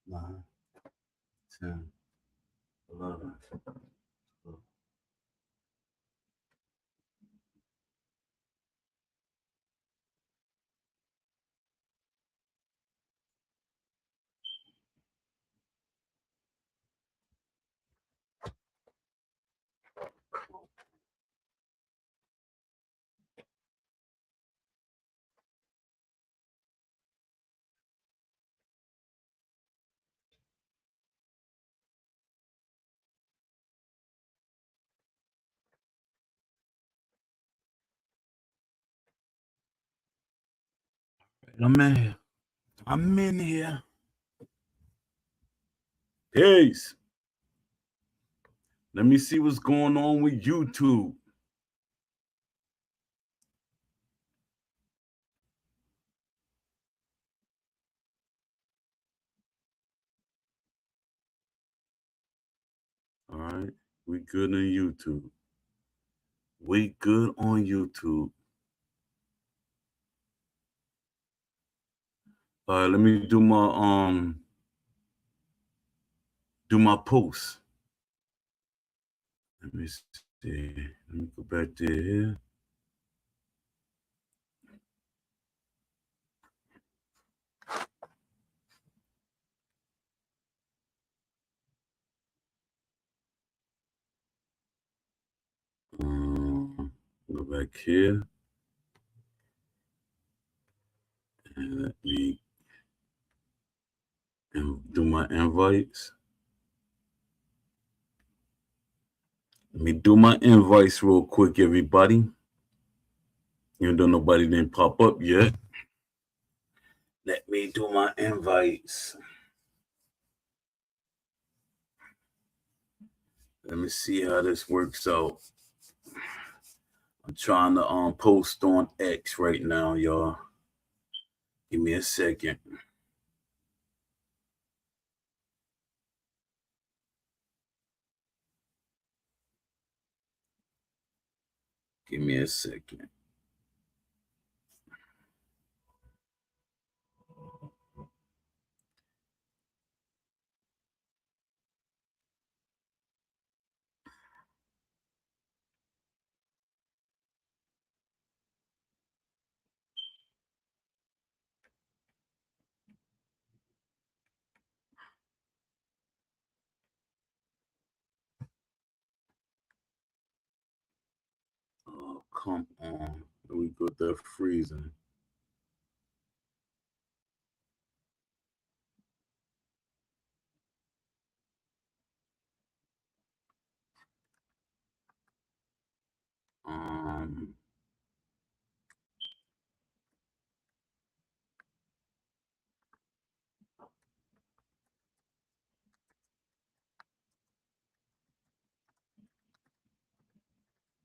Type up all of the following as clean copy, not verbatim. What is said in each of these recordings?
9, 10, 11. I'm in here. I'm in here. Peace. Let me see what's going on with YouTube. All right. We good on YouTube. We good on YouTube. All right, let me do my post. Let me see. Let me go back to here. Go back here. And let me do my invites. Let me do my invites real quick, everybody. Even though nobody didn't pop up yet. Let me do my invites. Let me see how this works out. I'm trying to post on X right now, y'all. Give me a second. Give me a second. Oh, come on. We got that freezing.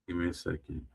Give me a second.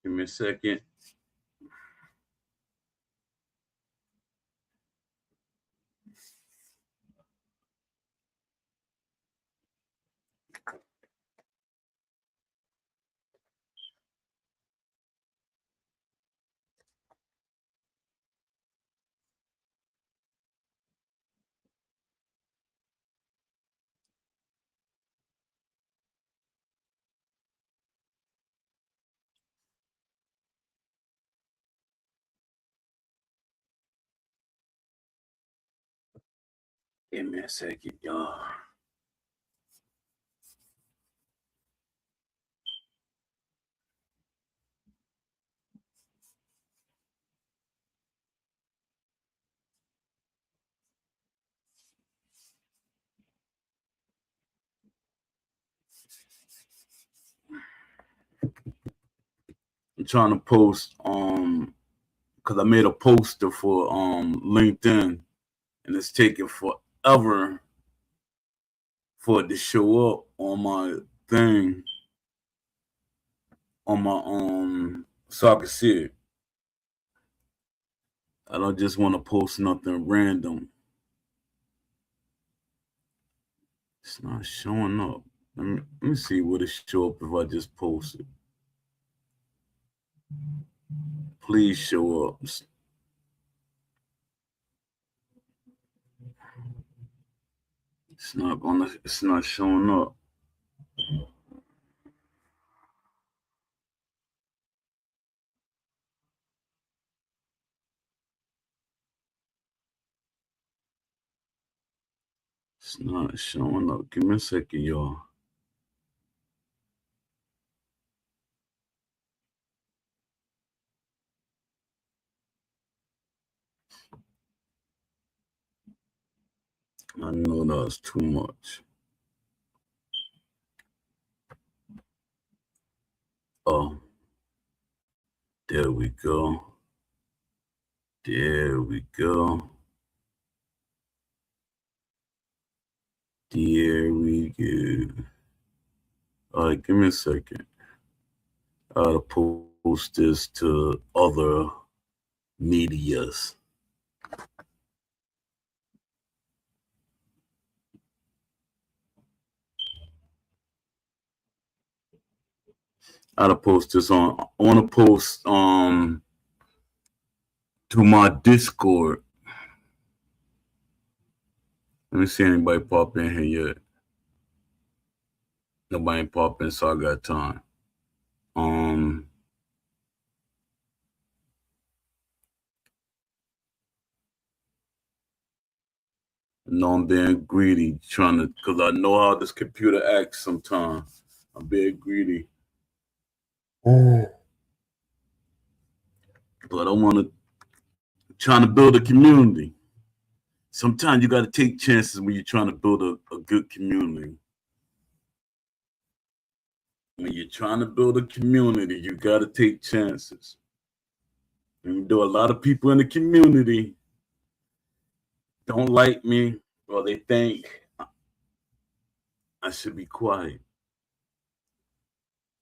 Give me a second. Give me a second, y'all. I'm trying to post because I made a poster for LinkedIn, and it's taking forever for it to show up on my thing on my so I can see it. I don't just want to post nothing random. It's not showing up. Let me see what it show up if I just post it. Please show up. It's not showing up. It's not showing up. Give me a second, y'all. I know that's too much. Oh, there we go. There we go. There we go. All right, give me a second. I gotta post this to other medias. I gotta post this on. I want to post to my Discord. Let me see anybody pop in here yet. Nobody pop in, so I got time. No, I'm being greedy, because I know how this computer acts sometimes. I'm being greedy. But I want to, trying to build a community. Sometimes you got to take chances when you're trying to build a good community. When you're trying to build a community, you got to take chances. And there are a lot of people in the community don't like me, or they think I should be quiet,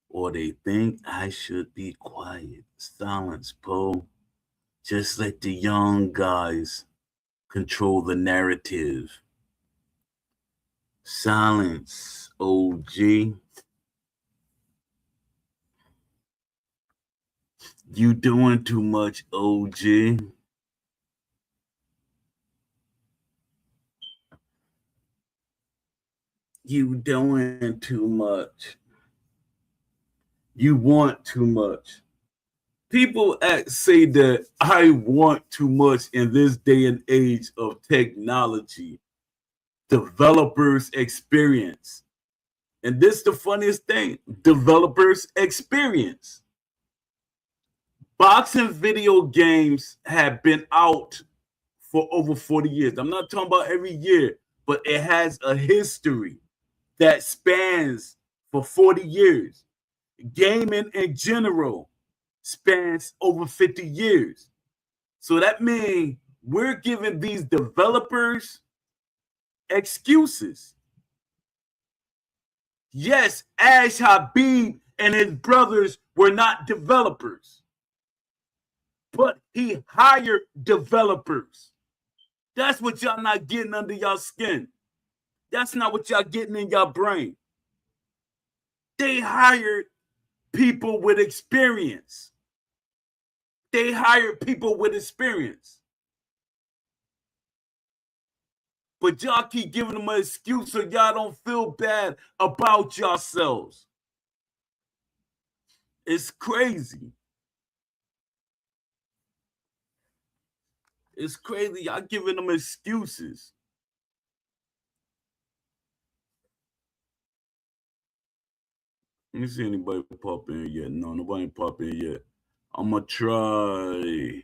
or they think I should be quiet. Silence, Poe. Just let the young guys control the narrative. Silence, OG. You doing too much, OG. You doing too much. You want too much. People say that I want too much in this day and age of technology. Developers experience. And this is the funniest thing. Developers experience. Boxing video games have been out for over 40 years. I'm not talking about every year, but it has a history that spans for 40 years. Gaming in general spans over 50 years. So that means we're giving these developers excuses. Yes, Ash Habib and his brothers were not developers, but he hired developers. That's what y'all not getting under y'all skin. That's not what y'all getting in y'all brain. They hired people with experience. They hired people with experience. But y'all keep giving them an excuse so y'all don't feel bad about yourselves. It's crazy. It's crazy. Y'all giving them excuses. Let me see anybody pop in yet. No, nobody pop in yet. I'm gonna try.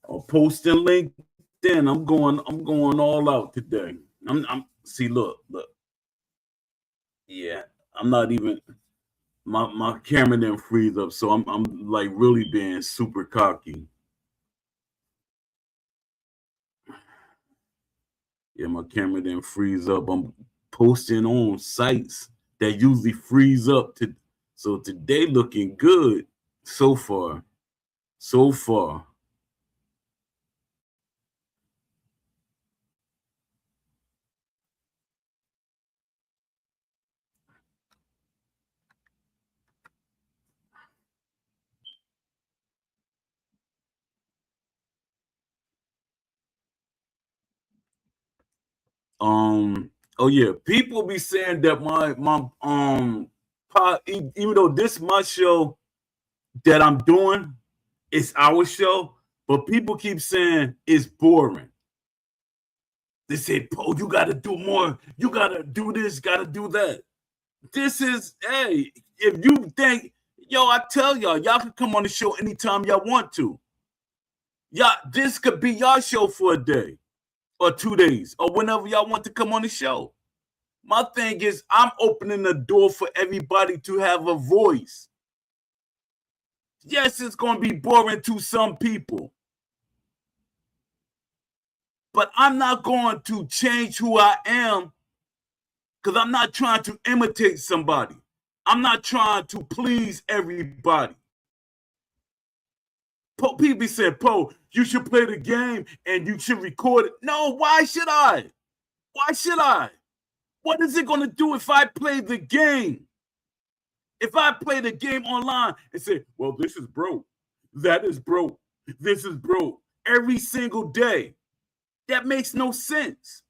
I'll post in LinkedIn. I'm going all out today. I'm see, look. Yeah, I'm not even my camera didn't freeze up, so I'm like really being super cocky. Yeah, my camera didn't freeze up. I'm posting on sites that usually freeze up so today looking good so far. So far. Oh yeah, people be saying that my even though this my show that I'm doing, it's our show, but people keep saying it's boring. They say, "Oh, you got to do more. You got to do this. Got to do that." This is, hey, if you think, yo, I tell y'all can come on the show anytime y'all want to. Y'all, this could be y'all show for a day or 2 days or whenever y'all want to come on the show. My thing is, I'm opening the door for everybody to have a voice. Yes, it's going to be boring to some people, but I'm not going to change who I am because I'm not trying to imitate somebody. I'm not trying to please everybody. People said, "Po, you should play the game and you should record it." No, why should I? Why should I? What is it going to do if I play the game? If I play the game online and say, "Well, this is broke, that is broke, this is broke," every single day, that makes no sense.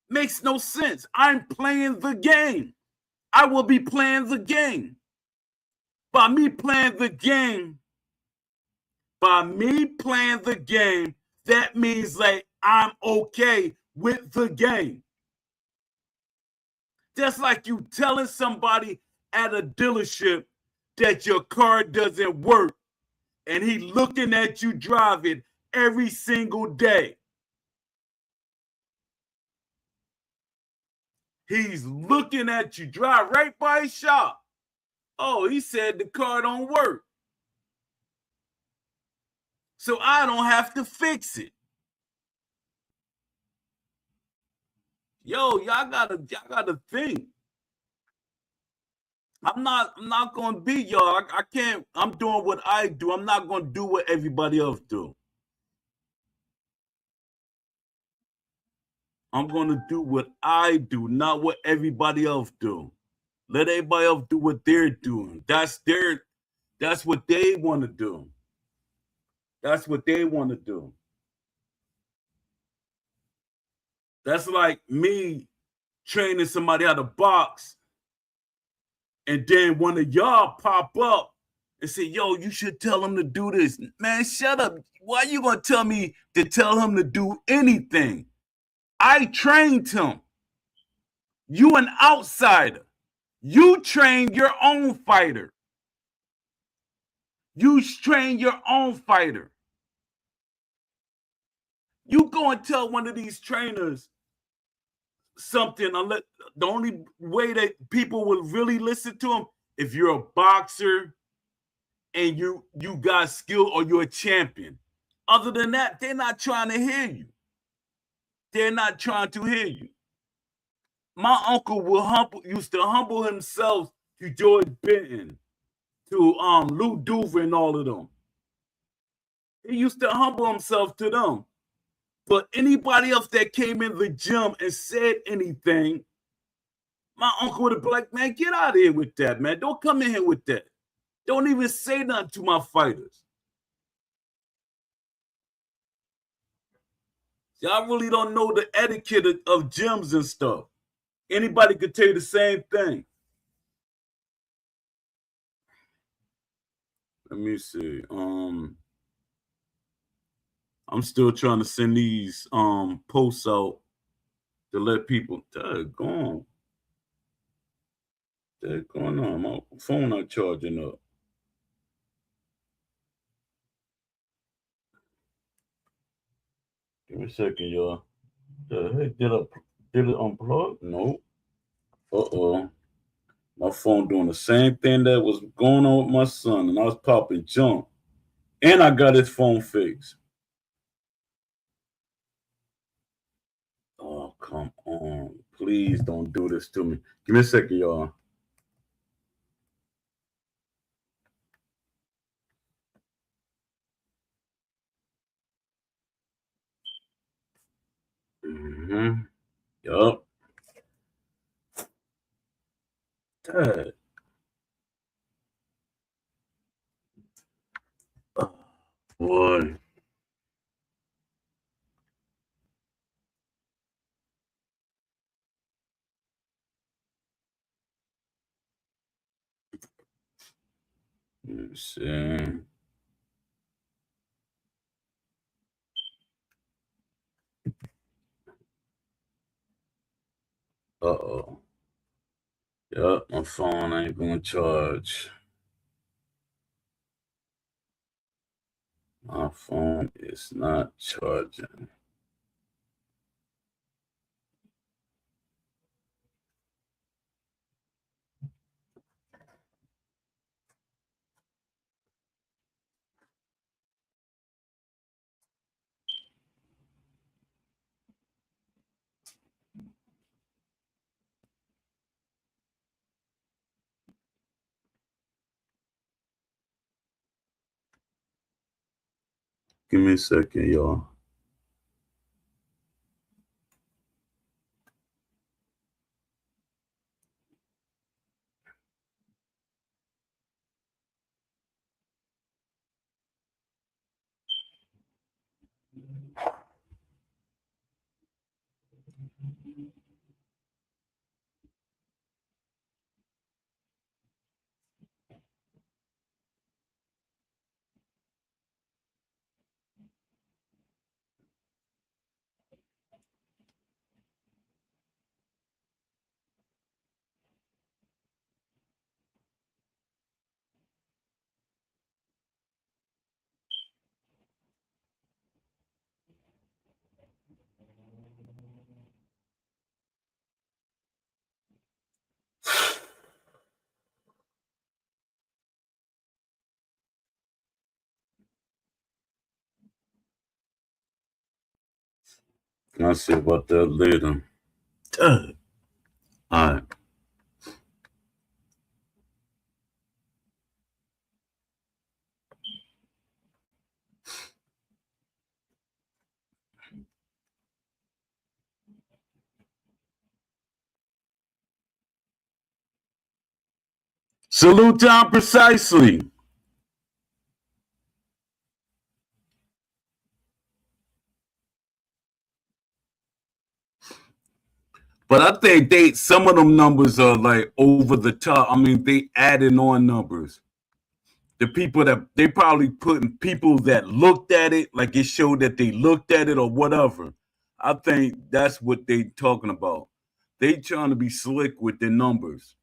Makes no sense. I'm playing the game. I will be playing the game. By me playing the game, that means like I'm okay with the game. Just like you telling somebody at a dealership that your car doesn't work and he looking at you drive it every single day. He's looking at you drive right by his shop. Oh, he said the car don't work. So I don't have to fix it. Yo, y'all gotta think. I'm not gonna be y'all. I can't. I'm doing what I do. I'm not gonna do what everybody else do. I'm gonna do what I do, not what everybody else do. Let everybody else do what they're doing. That's what they want to do. That's what they want to do. That's like me training somebody how to box, and then one of y'all pop up and say, "Yo, you should tell him to do this." Man, shut up. Why you gonna tell me to tell him to do anything? I trained him. You an outsider. You train your own fighter. You train your own fighter. You go and tell one of these trainers something, unless the only way that people will really listen to him if you're a boxer and you got skill or you're a champion. Other than that, they're not trying to hear you. They're not trying to hear you. My uncle used to humble himself to George Benton, to Lou Duver and all of them. He used to humble himself to them. But anybody else that came in the gym and said anything, my uncle would have been like, "Man, get out of here with that, man. Don't come in here with that. Don't even say nothing to my fighters." Y'all really don't know the etiquette of gyms and stuff. Anybody could tell you the same thing. Let me see. I'm still trying to send these posts out to let people daggone. What's going on? My phone not charging up. Give me a second, y'all. The heck did it unplug? No. Uh-oh. My phone doing the same thing that was going on with my son, and I was popping junk. And I got his phone fixed. Oh, come on. Please don't do this to me. Give me a second, y'all. Mm-hmm. Yup. Dad. Oh, boy. Let me see. Uh-oh. Yup, my phone ain't gonna charge. My phone is not charging. Give me a second, y'all. I'll see about that later. All right. Salute time precisely. But I think some of them numbers are like over the top. I mean, they adding on numbers. The people that they probably putting people that looked at it, like it showed that they looked at it or whatever. I think that's what they talking about. They trying to be slick with their numbers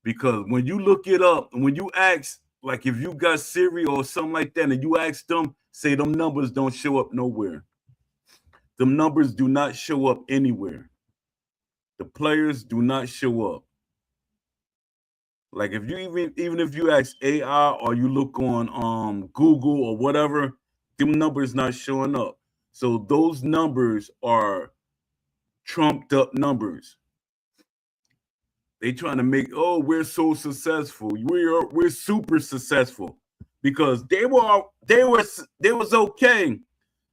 because when you look it up, when you ask, like if you got Siri or something like that, and you ask them, say them numbers don't show up nowhere. Them numbers do not show up anywhere. The players do not show up. Like if you even if you ask AI or you look on Google or whatever, them numbers not showing up. So those numbers are trumped up numbers. They trying to make, oh, we're so successful. We're super successful because they was okay.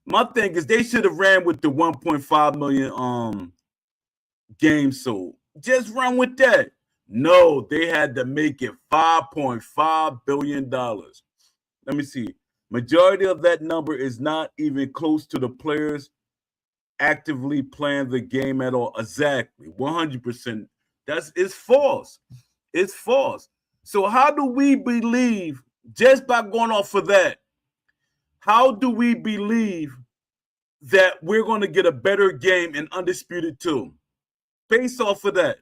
My thing is they should have ran with the 1.5 million games sold. Just run with that. No, they had to make it $5.5 billion. Let me see. Majority of that number is not even close to the players actively playing the game at all. Exactly. 100%. It's false. It's false. So how do we believe, just by going off of that, how do we believe that we're going to get a better game in Undisputed 2. Based off of that.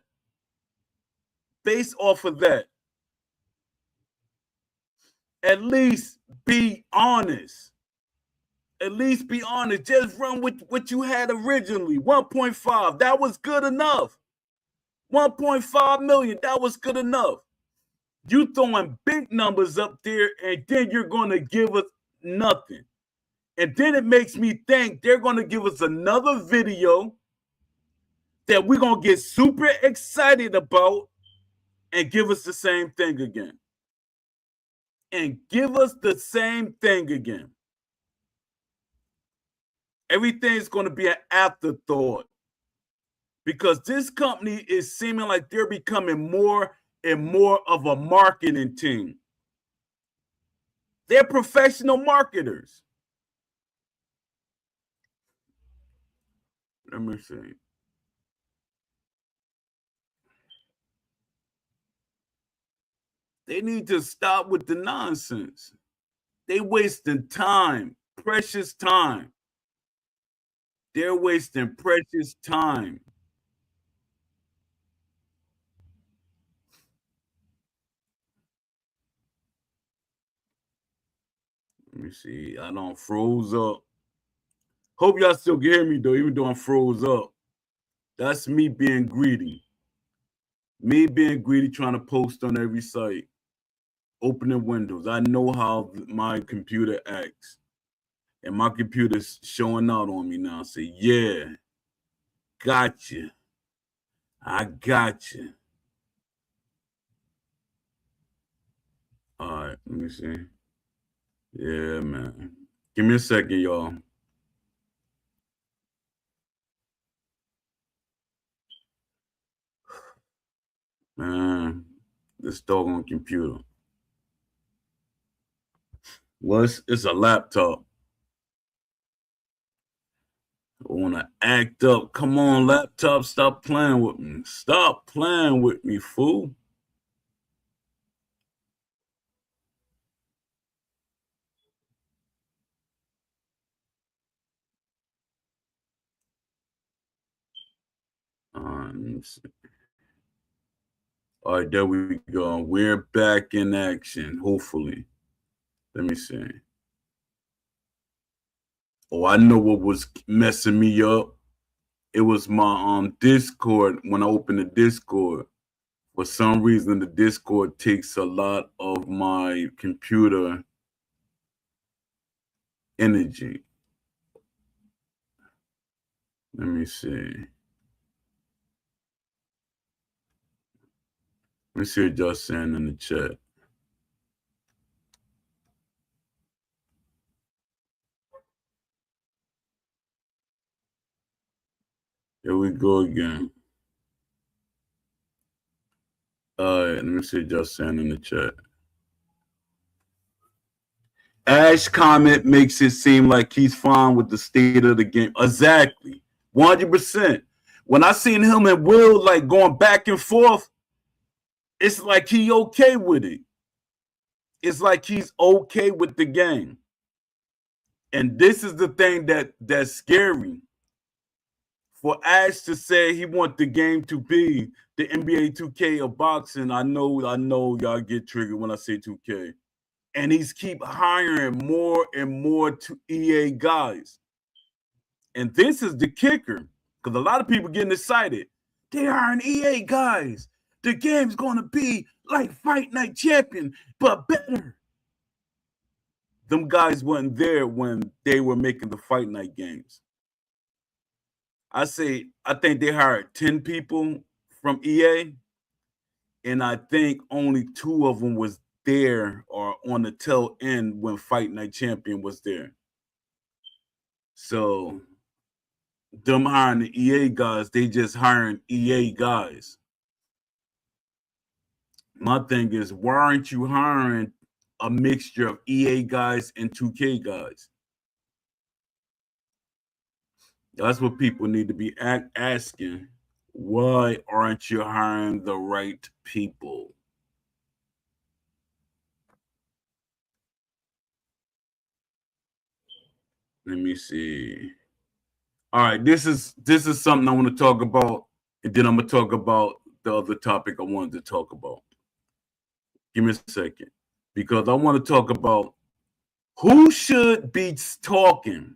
Based off of that. At least be honest. At least be honest. Just run with what you had originally. 1.5. That was good enough. 1.5 million. That was good enough. You throwing big numbers up there, and then you're going to give us nothing. And then it makes me think they're going to give us another video that we're going to get super excited about and give us the same thing again. And give us the same thing again. Everything's going to be an afterthought because this company is seeming like they're becoming more and more of a marketing team. They're professional marketers. Let me see. They need to stop with the nonsense. They wasting time, precious time. They're wasting precious time. Let me see. I don't froze up. Hope y'all still can hear me though, even though I'm froze up. That's me being greedy. Me being greedy, trying to post on every site. Opening windows. I know how my computer acts. And my computer's showing out on me now. Say, yeah, gotcha. I gotcha. All right, let me see. Yeah, man. Give me a second, y'all. Man, this doggone computer. Well, it's a laptop. I want to act up. Come on, laptop, stop playing with me. Stop playing with me, fool. Let me see. All right, there we go. We're back in action, hopefully. Let me see. Oh, I know what was messing me up. It was my Discord. When I opened the Discord, for some reason, the Discord takes a lot of my computer energy. Let me see. Let me see what y'all saying in the chat. Here we go again. All right, let me see what y'all saying in the chat. Ash comment makes it seem like he's fine with the state of the game. Exactly. 100%. When I seen him and Will like going back and forth, it's like he okay with it. It's like he's okay with the game. And this is the thing that's scary. For Ash to say he want the game to be the NBA 2K of boxing, I know y'all get triggered when I say 2K. And he's keep hiring more and more to EA guys. And this is the kicker, because a lot of people getting excited. They hiring EA guys. The game's gonna be like Fight Night Champion, but better. Them guys weren't there when they were making the Fight Night games. I think they hired 10 people from EA, and I think only 2 of them was there or on the tail end when Fight Night Champion was there. So them hiring the EA guys, they just hiring EA guys. My thing is, why aren't you hiring a mixture of EA guys and 2K guys? That's what people need to be asking. Why aren't you hiring the right people? Let me see. All right, this is something I want to talk about, and then I'm gonna talk about the other topic I wanted to talk about. Give me a second, because I want to talk about who should be talking.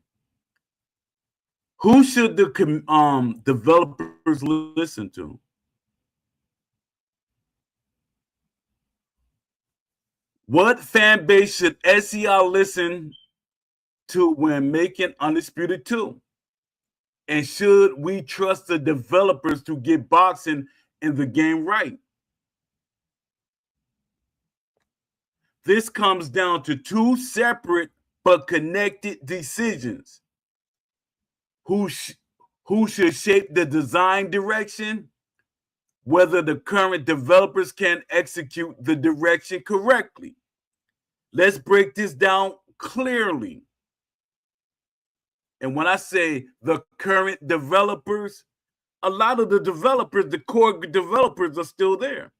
Who should the developers listen to? What fan base should SEI listen to when making Undisputed 2? And should we trust the developers to get boxing in the game right? This comes down to two separate but connected decisions. Who should shape the design direction? Whether the current developers can execute the direction correctly. Let's break this down clearly. And when I say the current developers, a lot of the developers, the core developers, are still there.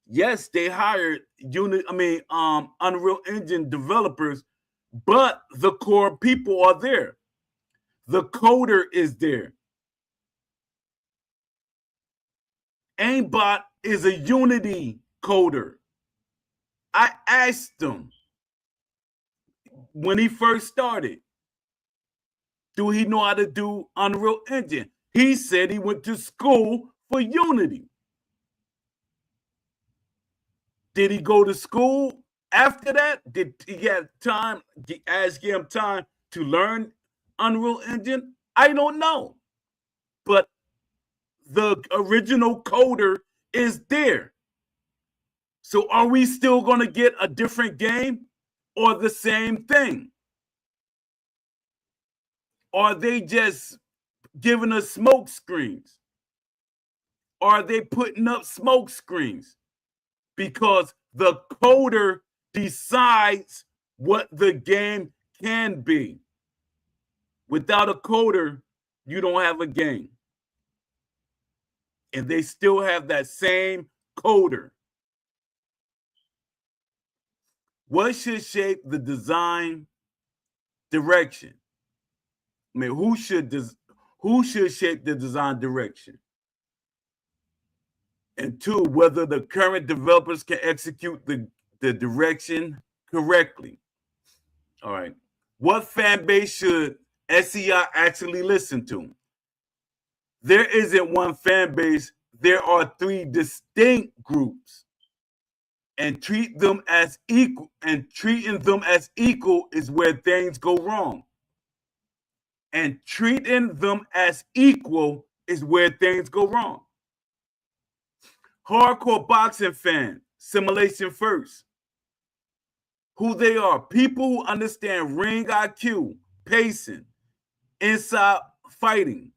Yes, they hired Unreal Engine developers, but the core people are there. The coder is there. Aimbot is a Unity coder. I asked him when he first started, do he know how to do Unreal Engine? He said he went to school for Unity. Did he go to school after that? Did he have time? Give him time to learn Unreal Engine? I don't know. But the original coder is there. So are we still going to get a different game or the same thing? Are they just giving us smoke screens? Are they putting up smoke screens? Because the coder decides what the game can be. Without a coder, you don't have a game. And they still have that same coder. What should shape the design direction? I mean, who should shape the design direction? And two, whether the current developers can execute the direction correctly. All right. What fan base should SEI actually listen to? There isn't one fan base. There are three distinct groups. And treating them as equal is where things go wrong. And treating them as equal is where things go wrong. Hardcore boxing fan, Simulation First. Who they are? People who understand ring IQ, pacing, inside fighting,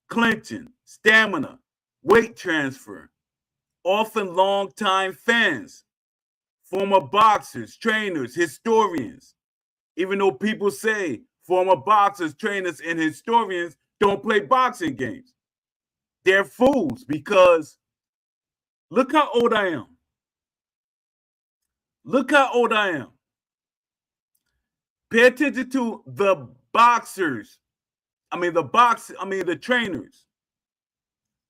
clinching, stamina, weight transfer. Often long-time fans, former boxers, trainers, historians. Even though people say former boxers, trainers, and historians don't play boxing games. They're fools, because look how old I am. Look how old I am. Pay attention to the boxers. The trainers.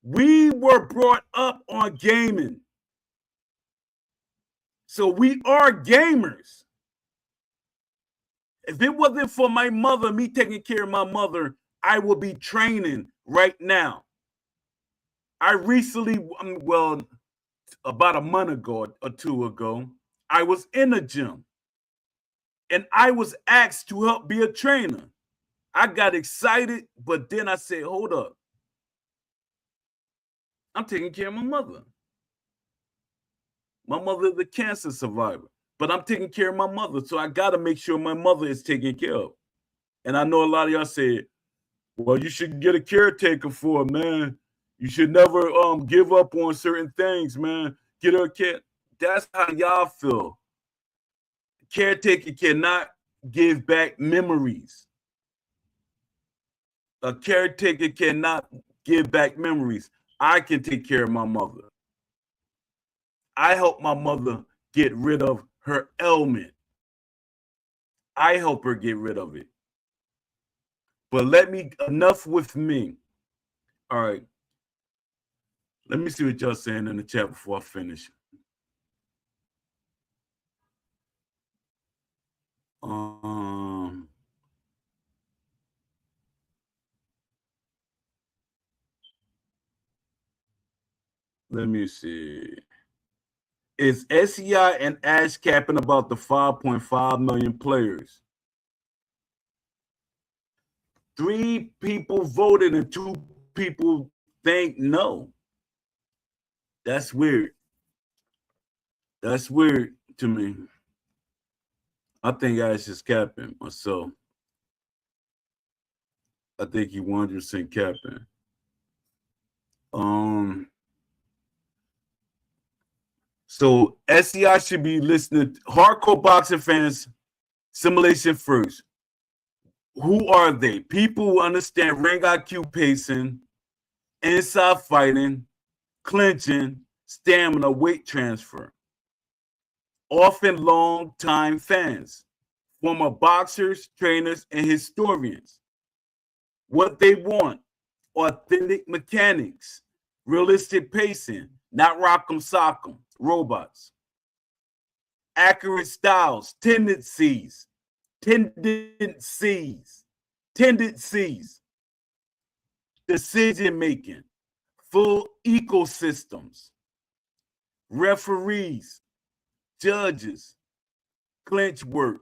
We were brought up on gaming. So we are gamers. If it wasn't for my mother, me taking care of my mother, I would be training right now. I recently, about a month ago or two ago, I was in a gym and I was asked to help be a trainer. I got excited, but then I said, hold up. I'm taking care of my mother. My mother is a cancer survivor, but I'm taking care of my mother. So I got to make sure my mother is taken care of. And I know a lot of y'all say, well, you should get a caretaker for it, man. You should never give up on certain things, man. Get her a cat. That's how y'all feel. Caretaker cannot give back memories. A caretaker cannot give back memories. I can take care of my mother. I help my mother get rid of her ailment. I help her get rid of it. But enough with me. All right. Let me see what y'all saying in the chat before I finish. Let me see. Is SEI and Ash capping about the 5.5 million players? 3 people voted and 2 people think no. That's weird. That's weird to me. I think Ash is capping myself. I think he 100% capping. So SEI should be listening. Hardcore boxing fans, simulation first. Who are they? People who understand ring IQ, pacing, inside fighting, clinching, stamina, weight transfer. Often long-time fans, former boxers, trainers, and historians. What they want: authentic mechanics, realistic pacing, not rock'em sock'em, robots. Accurate styles, tendencies, decision making, full ecosystems, referees, judges, clinch work,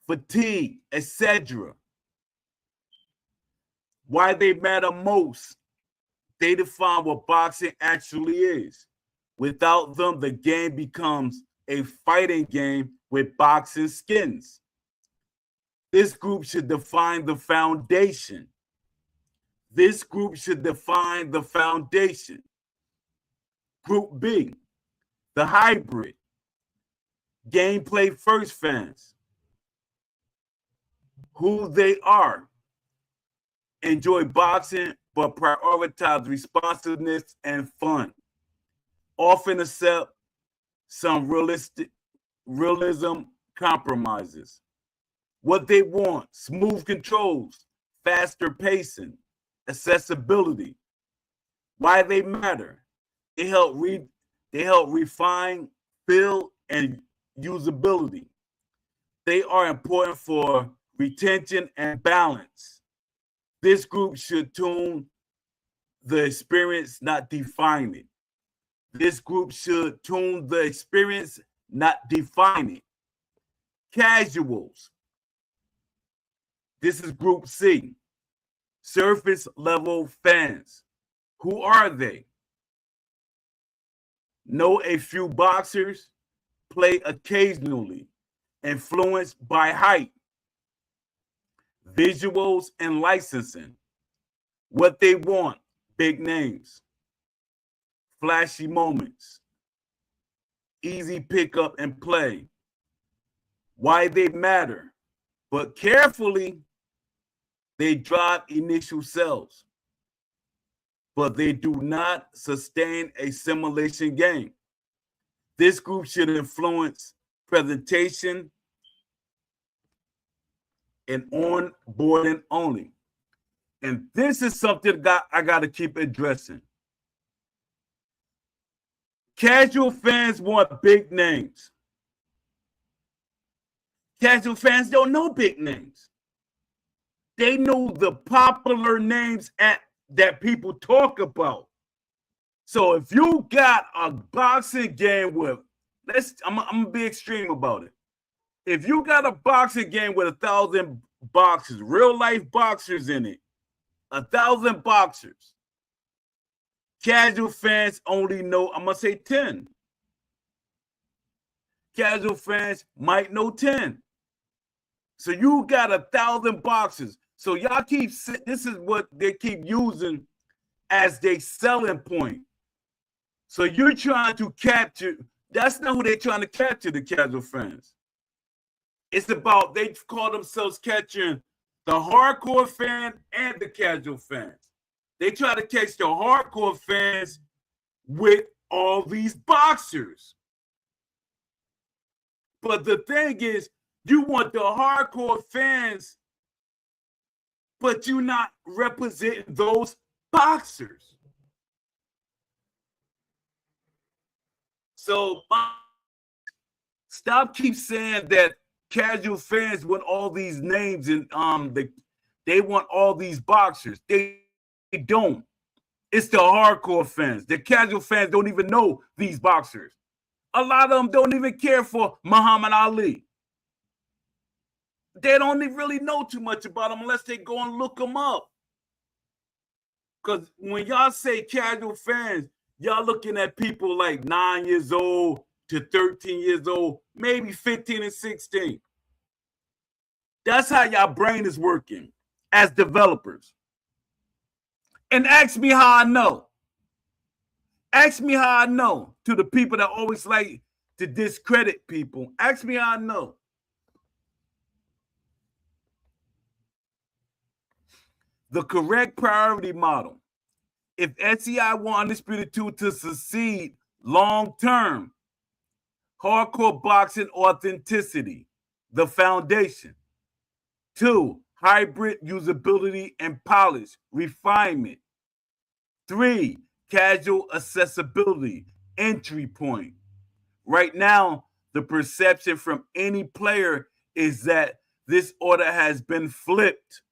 fatigue, etc. Why they matter most: they define what boxing actually is. Without them, the game becomes a fighting game with boxing skins. This group should define the foundation. Group B, the hybrid, gameplay first fans. Who they are: enjoy boxing but prioritize responsiveness and fun. Often accept some realism compromises. What they want: smooth controls, faster pacing, accessibility. Why they matter: they help refine, feel, and usability. They are important for retention and balance. This group should tune the experience, not define it. Casuals. This is Group C. Surface level fans. Who are they? Know a few boxers, play occasionally, influenced by hype, visuals, and licensing. What they want: big names, flashy moments, easy pickup and play. Why they matter: but carefully, they drive initial sales, but they do not sustain a simulation game. This group should influence presentation and onboarding only. And this is something that I got to keep addressing. Casual fans want big names. Casual fans don't know big names. They know the popular names that people talk about. So if you got a boxing game with, I'm gonna be extreme about it. If you got a boxing game with 1,000 boxers, real life boxers in it, 1,000 boxers, casual fans only know, I'm gonna say 10. Casual fans might know 10. So you got 1,000 boxers. So y'all this is what they keep using as their selling point. So you're trying to capture, that's not who they're trying to capture, the casual fans. It's about, they call themselves catching the hardcore fan and the casual fans. They try to catch the hardcore fans with all these boxers. But the thing is, you want the hardcore fans but you're not representing those boxers. So stop keep saying that casual fans want all these names and they want all these boxers. They don't. It's the hardcore fans. The casual fans don't even know these boxers. A lot of them don't even care for Muhammad Ali. They don't really know too much about him unless they go and look him up. Because when y'all say casual fans, y'all looking at people like 9 years old to 13 years old, maybe 15 and 16. That's how y'all brain is working as developers. And ask me how I know. Ask me how I know to the people that always like to discredit people. Ask me how I know. The correct priority model. If SCI want Undisputed 2 to succeed long term, hardcore boxing authenticity, the foundation. 2, hybrid usability and polish, refinement. 3, casual accessibility, entry point. Right now, the perception from any player is that this order has been flipped.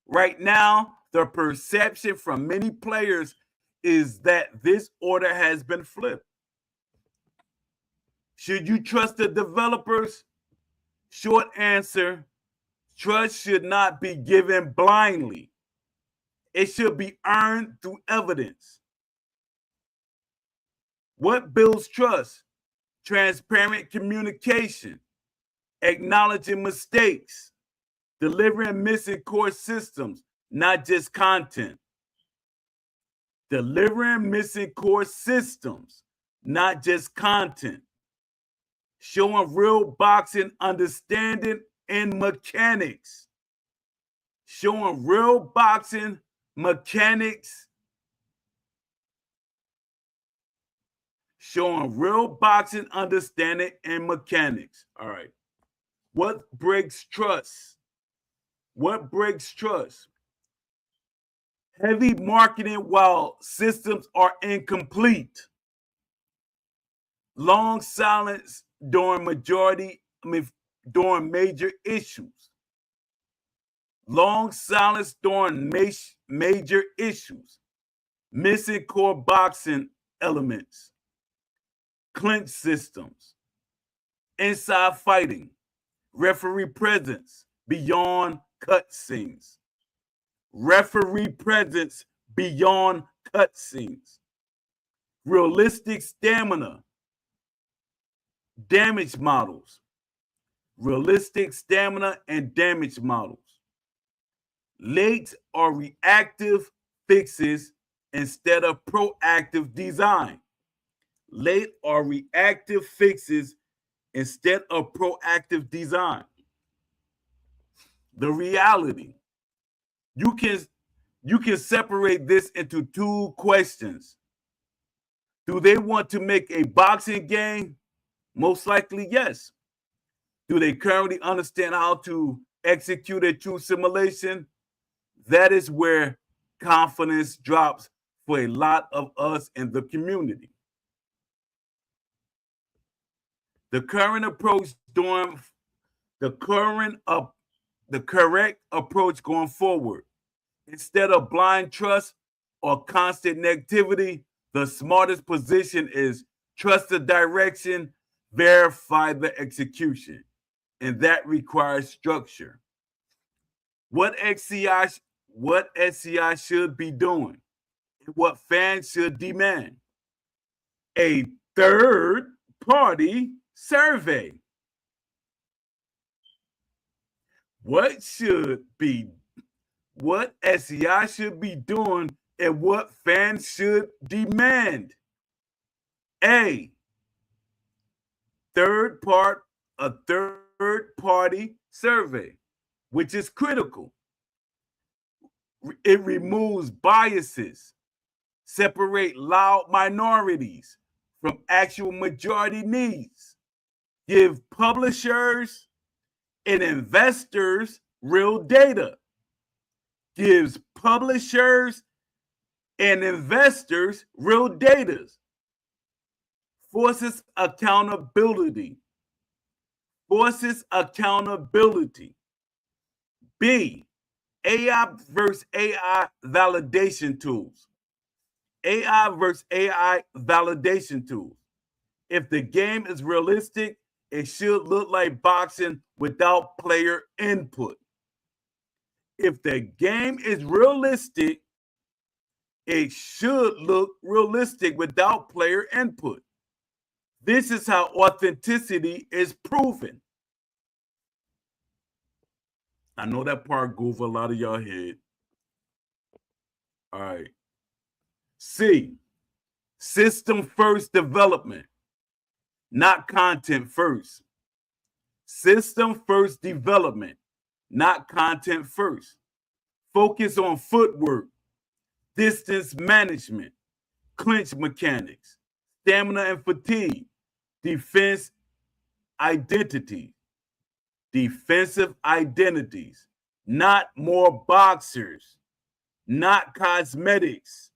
Right now, the perception from many players is that this order has been flipped. Should you trust the developers? Short answer, trust should not be given blindly. It should be earned through evidence. What builds trust? Transparent communication, acknowledging mistakes, delivering missing core systems, not just content. Delivering missing core systems, not just content. Showing real boxing understanding and mechanics. Showing real boxing mechanics. Showing real boxing understanding and mechanics. All right. What breaks trust? What breaks trust? Heavy marketing while systems are incomplete. Long silence during major issues. Long silence during major issues. Missing core boxing elements. Clinch systems. Inside fighting. Referee presence beyond cutscenes. Referee presence beyond cutscenes. Realistic stamina. Damage models. Realistic stamina and damage models. Late or reactive fixes instead of proactive design. Late or reactive fixes instead of proactive design. The reality. You can separate this into 2 questions. Do they want to make a boxing game? Most likely, yes. Do they currently understand how to execute a true simulation? That is where confidence drops for a lot of us in the community. The current approach during the correct approach going forward. Instead of blind trust or constant negativity, the smartest position is trust the direction, verify the execution. And that requires structure. What SCI should be doing, and what fans should demand. A third-party survey. What SCI should be doing and what fans should demand. A third-party survey, which is critical. It removes biases, separate loud minorities from actual majority needs, give publishers and investors real data, gives publishers and investors real data, forces accountability. B, AI versus AI validation tools. AI versus AI validation tools. If the game is realistic, it should look like boxing without player input. If the game is realistic, it should look realistic without player input. This is how authenticity is proven. I know that part go over a lot of y'all head. All right. C, system first development, not content first. System first development, not content first. Focus on footwork, distance management, clinch mechanics, stamina and fatigue, defensive identities, not more boxers, not cosmetics,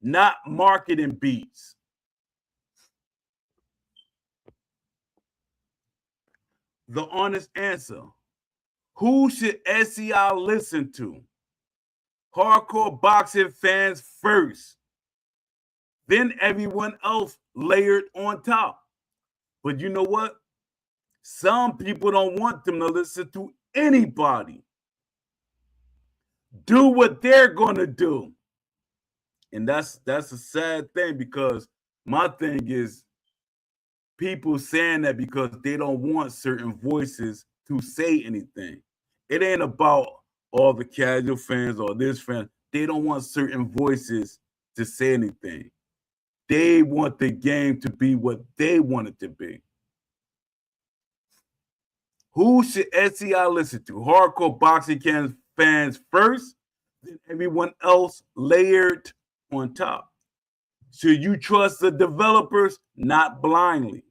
not marketing beats. The honest answer: who should SCI listen to? Hardcore boxing fans first, then everyone else layered on top. But you know what? Some people don't want them to listen to anybody. Do what they're gonna do. And that's a sad thing, because my thing is people saying that because they don't want certain voices to say anything. It ain't about all the casual fans or this fan. They don't want certain voices to say anything. They want the game to be what they want it to be. Who should SCI listen to? Hardcore boxing fans first, then everyone else layered on top. Should you trust the developers? Not blindly.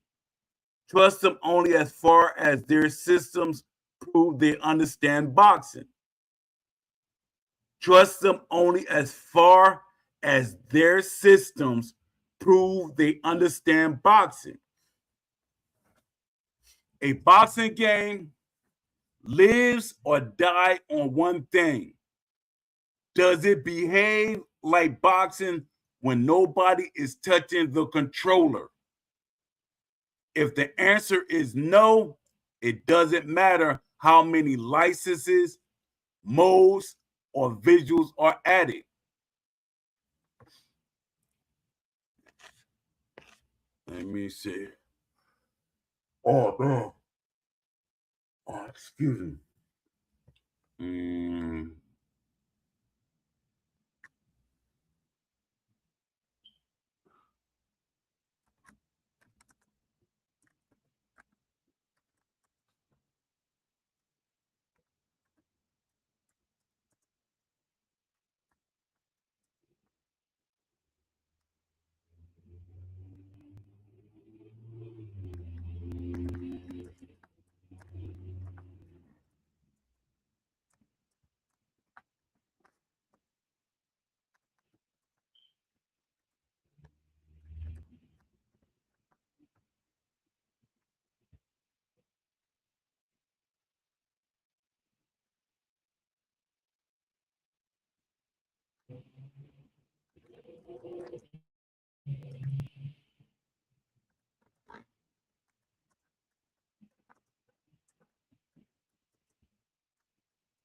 Trust them only as far as their systems prove they understand boxing. Trust them only as far as their systems prove they understand boxing. A boxing game lives or dies on one thing. Does it behave like boxing when nobody is touching the controller? If the answer is no, it doesn't matter how many licenses, modes, or visuals are added. Let me see. Oh, man. Oh, excuse me.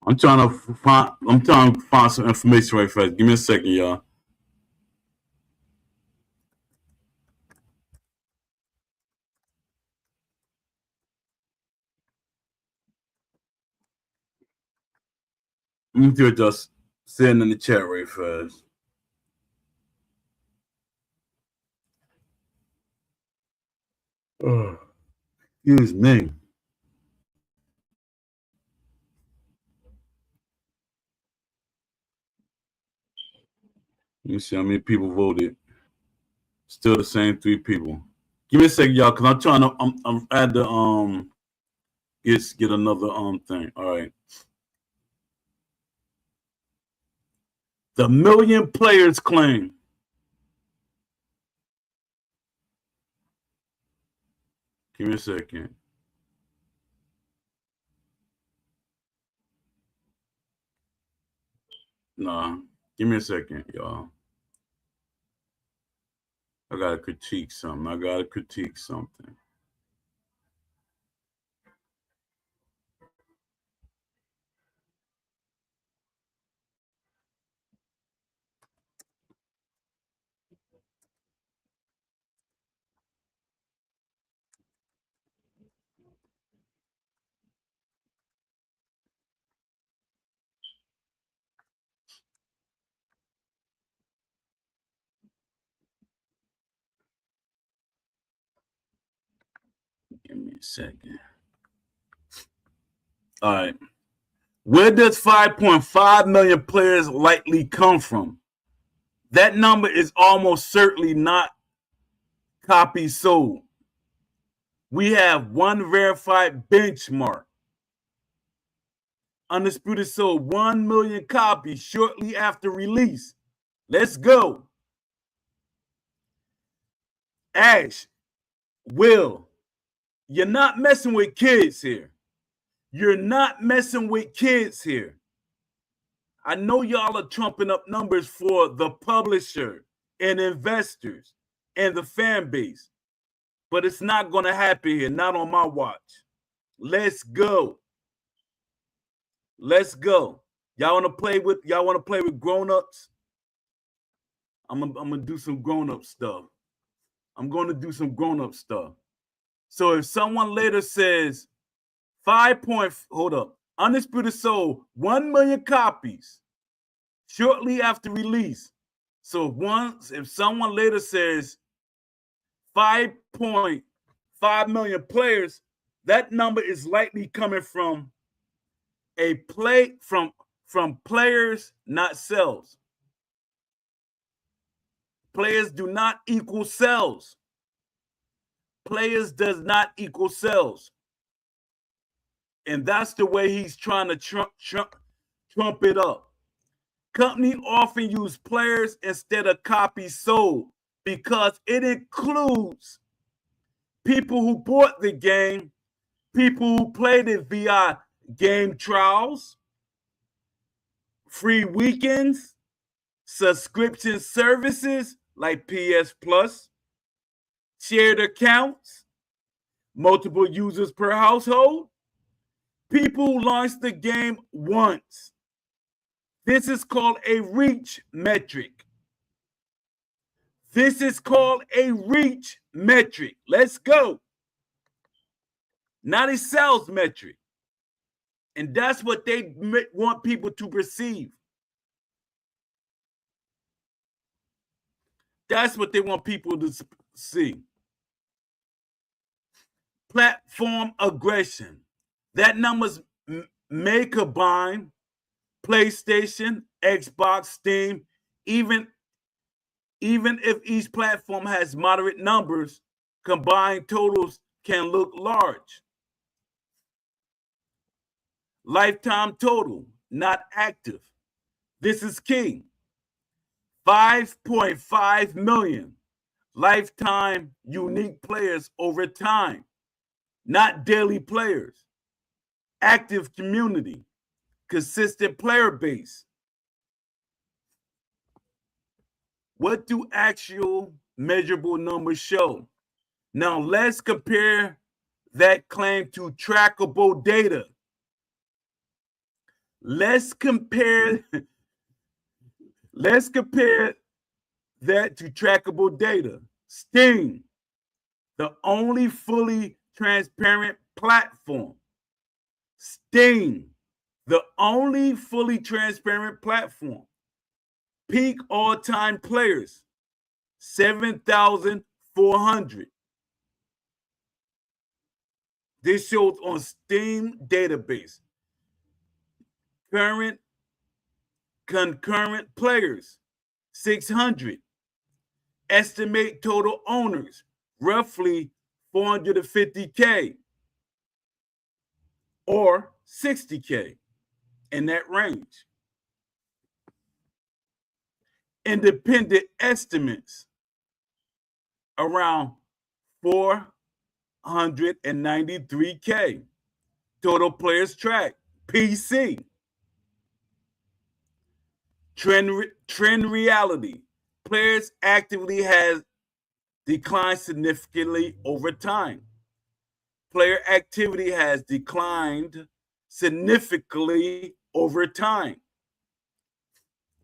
I'm trying to find some information right fast. Give me a second, y'all. I'm just sitting in the chat right fast. Excuse me. Let me see how many people voted. Still the same 3 people. Give me a second, y'all, because I'm trying to I'm at the get another thing. All right. The million players claim. Give me a second. Nah, give me a second, y'all. I gotta critique something. Give me a second. All right. Where does 5.5 million players likely come from? That number is almost certainly not copies sold. We have one verified benchmark. Undisputed sold 1 million copies shortly after release. Let's go. Ash, Will, you're not messing with kids here. You're not messing with kids here. I know y'all are trumping up numbers for the publisher and investors and the fan base, but it's not going to happen here. Not on my watch. Let's go. Let's go. Y'all want to play with grown-ups? I'm gonna do some grown-up stuff. I'm going to do some grown-up stuff. So if someone later says hold up, Undisputed sold 1 million copies shortly after release. So if someone later says 5.5 million players, that number is likely coming from from players, not sales. Players do not equal sales. Players does not equal sales. And that's the way he's trying to trump it up. Companies often use players instead of copies sold because it includes people who bought the game, people who played it via game trials, free weekends, subscription services like PS Plus, shared accounts, multiple users per household, people who launched the game once. This is called a reach metric. This is called a reach metric. Let's go. Not a sales metric. And that's what they want people to perceive. That's what they want people to see. Platform aggression. That numbers may combine PlayStation, Xbox, Steam, even if each platform has moderate numbers, combined totals can look large. Lifetime total, not active. This is key. 5.5 million lifetime unique players over time, not daily players. Active community, consistent player base. What do actual measurable numbers show? Now let's compare that claim to trackable data. Let's compare that to trackable data. Steam, the only fully transparent platform. Steam, the only fully transparent platform. Peak all-time players, 7,400. This shows on Steam database. Concurrent players, 600. Estimate total owners, roughly 450K or 60K, in that range. independent estimates around 493K. Total players tracked, PC. Trend reality. Players actively has declined significantly over time. Player activity has declined significantly over time.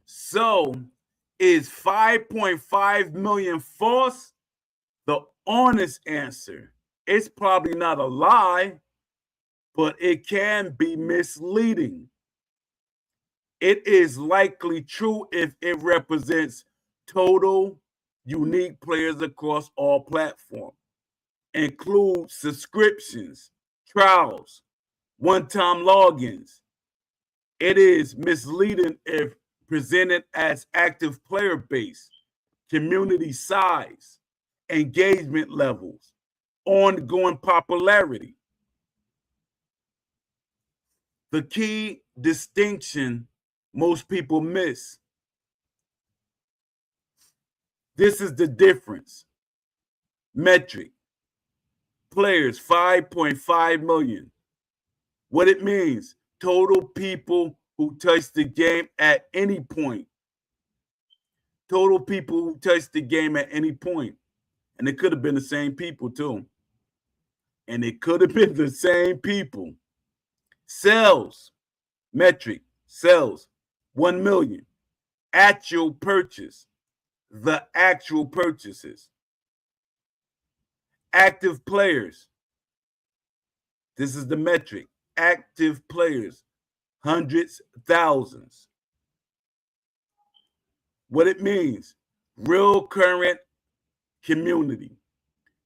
So, is 5.5 million false? The honest answer. It's probably not a lie, but it can be misleading. It is likely true if it represents total unique players across all platforms, include subscriptions, trials, one-time logins. It is misleading if presented as active player base, community size, engagement levels, ongoing popularity. The key distinction most people miss. This is the difference. Metric. Players, 5.5 million. What it means, total people who touch the game at any point. Total people who touch the game at any point. And it could have been the same people too. And it could have been the same people. Sales, metric, sales, 1 million. Actual purchase, the actual purchases. Active players, this is the metric. Active players, hundreds, thousands. What it means, real current community.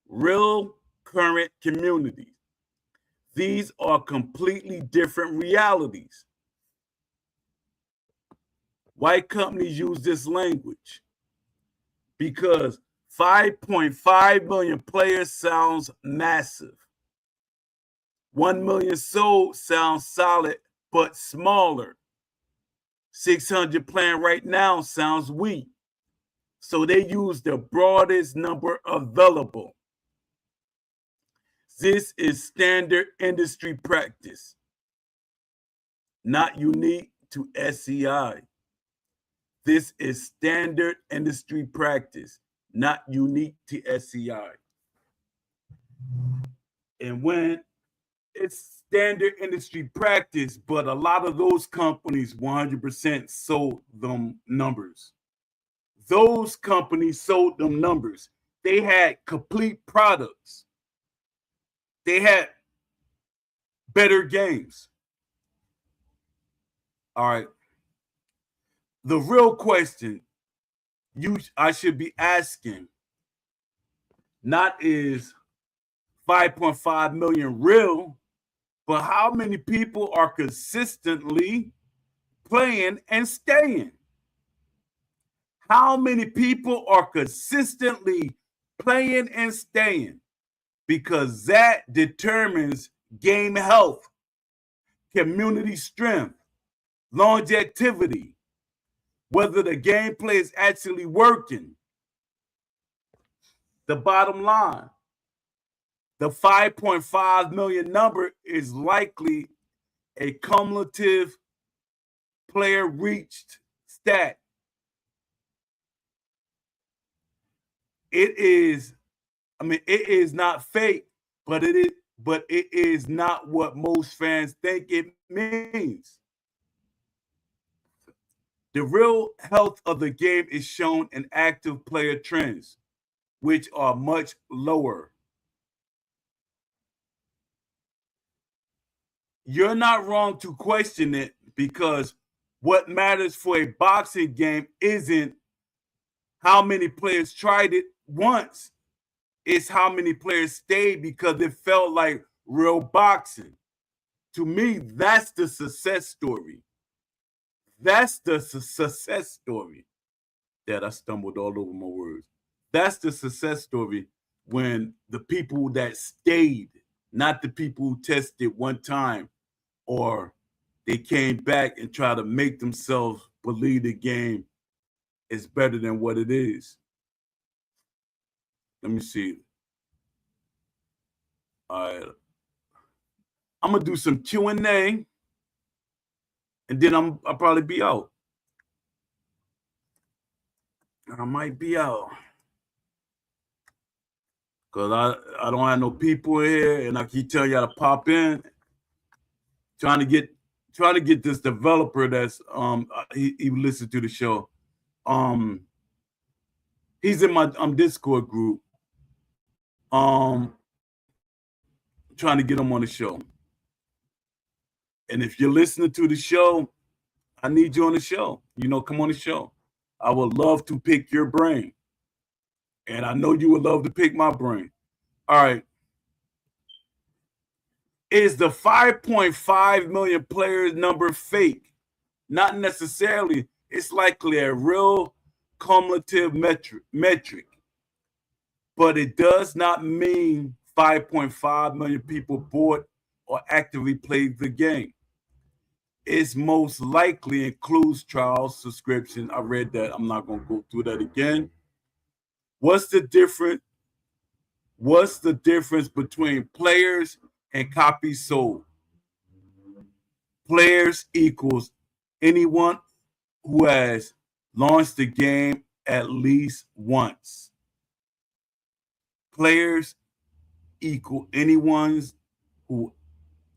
Real current communities. These are completely different realities. Why companies use this language? Because 5.5 million players sounds massive. 1 million sold sounds solid, but smaller. 600 playing right now sounds weak. So they use the broadest number available. This is standard industry practice, not unique to SCI. This is standard industry practice, not unique to SCI. And when it's standard industry practice, but a lot of those companies 100% sold them numbers. Those companies sold them numbers. They had complete products. They had better games. All right. The real question I should be asking, not is 5.5 million real, but how many people are consistently playing and staying? How many people are consistently playing and staying? Because that determines game health, community strength, longevity, whether the gameplay is actually working. The bottom line, the 5.5 million number is likely a cumulative player reached stat. It is not fake, but it is not what most fans think it means. The real health of the game is shown in active player trends, which are much lower. You're not wrong to question it, because what matters for a boxing game isn't how many players tried it once. It's how many players stayed because it felt like real boxing. To me, that's the success story. That's the success story. That I stumbled all over my words. That's the success story, when the people that stayed, not the people who tested one time, or they came back and tried to make themselves believe the game is better than what it is. Let me see. All right. I'm gonna do some Q&A, and then I'll probably be out. I might be out because I don't have no people here, and I keep telling y'all to pop in, trying to get this developer that's he listened to the show. He's in my Discord group. Trying to get him on the show. And if you're listening to the show, I need you on the show. Come on the show. I would love to pick your brain. And I know you would love to pick my brain. All right. Is the 5.5 million players number fake? Not necessarily. It's likely a real cumulative metric. But it does not mean 5.5 million people bought or actively played the game. It's most likely includes trials, subscription. I read that. I'm not going to go through that again. What's the difference between players and copies sold? Players equals anyone who has launched the game at least once. Players equal anyone who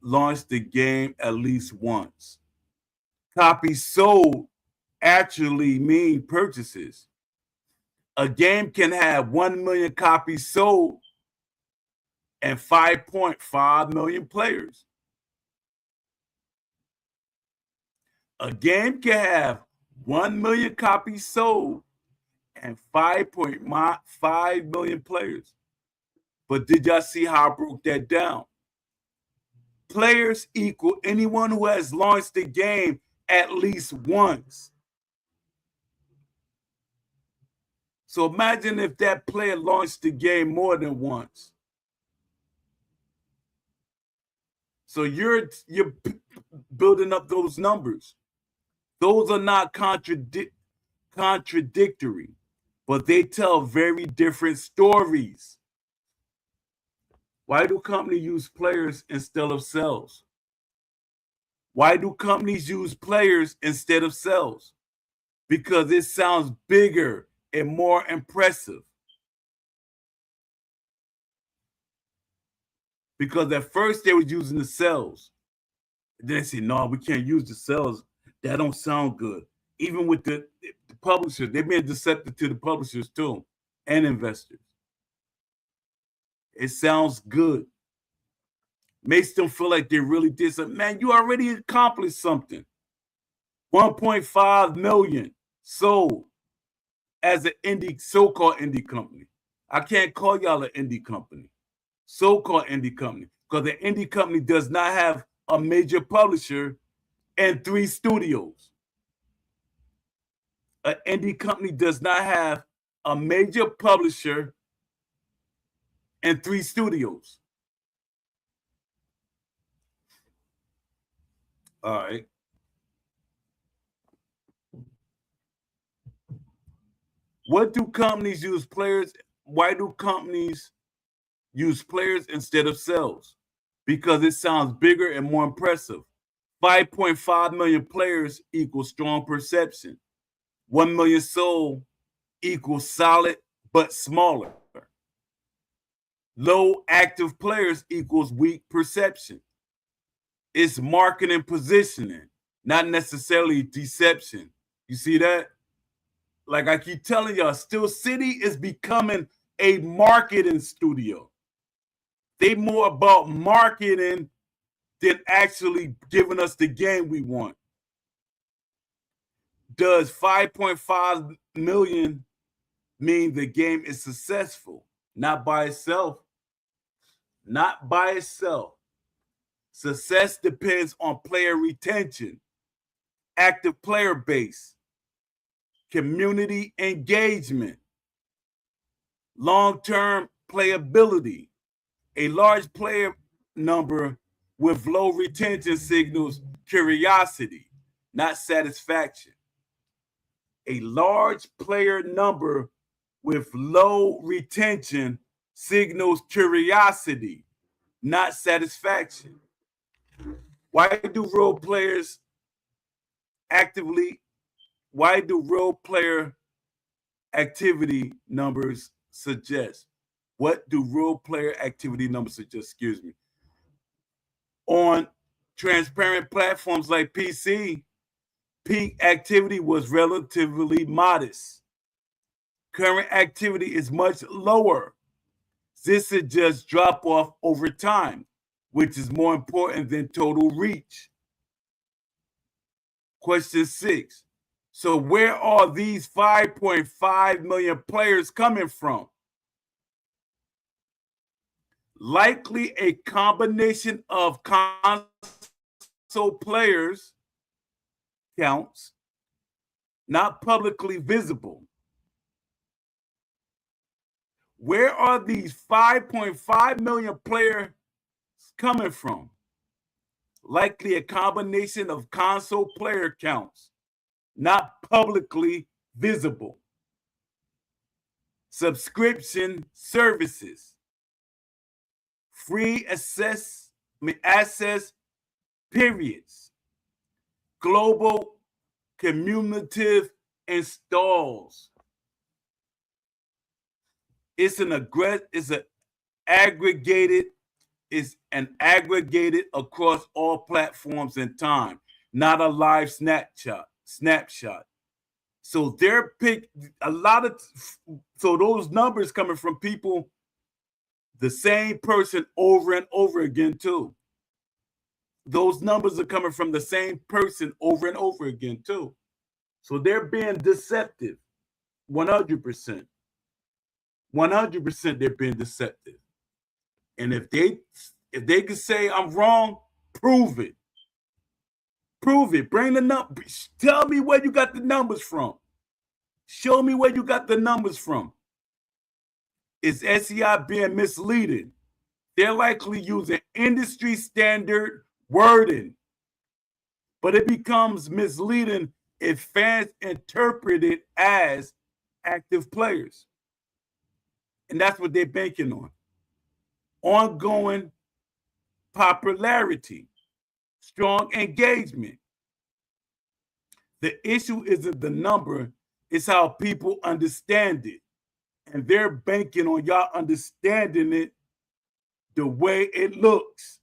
launched the game at least once. Copies sold actually mean purchases. A game can have 1 million copies sold and 5.5 million players. A game can have 1 million copies sold and 5.5 million players. But did y'all see how I broke that down? Players equal anyone who has launched the game at least once. So imagine if that player launched the game more than once. So you're building up those numbers. Those are not contradictory, but they tell very different stories. Why do companies use players instead of cells? Why do companies use players instead of cells? Because it sounds bigger and more impressive. Because at first they were using the cells. Then they said, no, we can't use the cells. That don't sound good. Even with the publishers, they've been deceptive to the publishers too, and investors. It sounds good. Makes them feel like they really did something. Man, you already accomplished something. 1.5 million sold as an so-called indie company. I can't call y'all an indie company. So-called indie company. Because the indie company does not have a major publisher and 3 studios. An indie company does not have a major publisher and 3 studios. All right. What do companies use players? Why do companies use players instead of cells? Because it sounds bigger and more impressive. 5.5 million players equals strong perception. 1 million sold equals solid but smaller. Low active players equals weak perception. It's marketing positioning, not necessarily deception. You see that? Like I keep telling y'all, Steel City is becoming a marketing studio. They more about marketing than actually giving us the game we want. Does 5.5 million mean the game is successful? Not by itself. Not by itself. Success depends on player retention, active player base, community engagement, long-term playability. A large player number with low retention signals curiosity, not satisfaction. A large player number with low retention signals curiosity, not satisfaction. Why do role players actively, why do role player activity numbers suggest? What do role player activity numbers suggest? Excuse me. On transparent platforms like PC, peak activity was relatively modest. Current activity is much lower. This suggests drop off over time, which is more important than total reach. Question 6. So where are these 5.5 million players coming from? Likely a combination of console players counts, not publicly visible. Where are these 5.5 million players coming from? Likely a combination of console player counts, not publicly visible. Subscription services, free access periods, global cumulative installs. It's an aggregated across all platforms and time, not a live snapshot. So they're so those numbers coming from people, the same person over and over again too. Those numbers are coming from the same person over and over again too. So they're being deceptive, 100%. 100% they're being deceptive. And if they can say I'm wrong, prove it. Prove it. Bring the numbers. Tell me where you got the numbers from. Show me where you got the numbers from. Is SEI being misleading? They're likely using industry standard wording, but it becomes misleading if fans interpret it as active players. And that's what they're banking on. Ongoing popularity, strong engagement. The issue isn't the number, it's how people understand it. And they're banking on y'all understanding it the way it looks.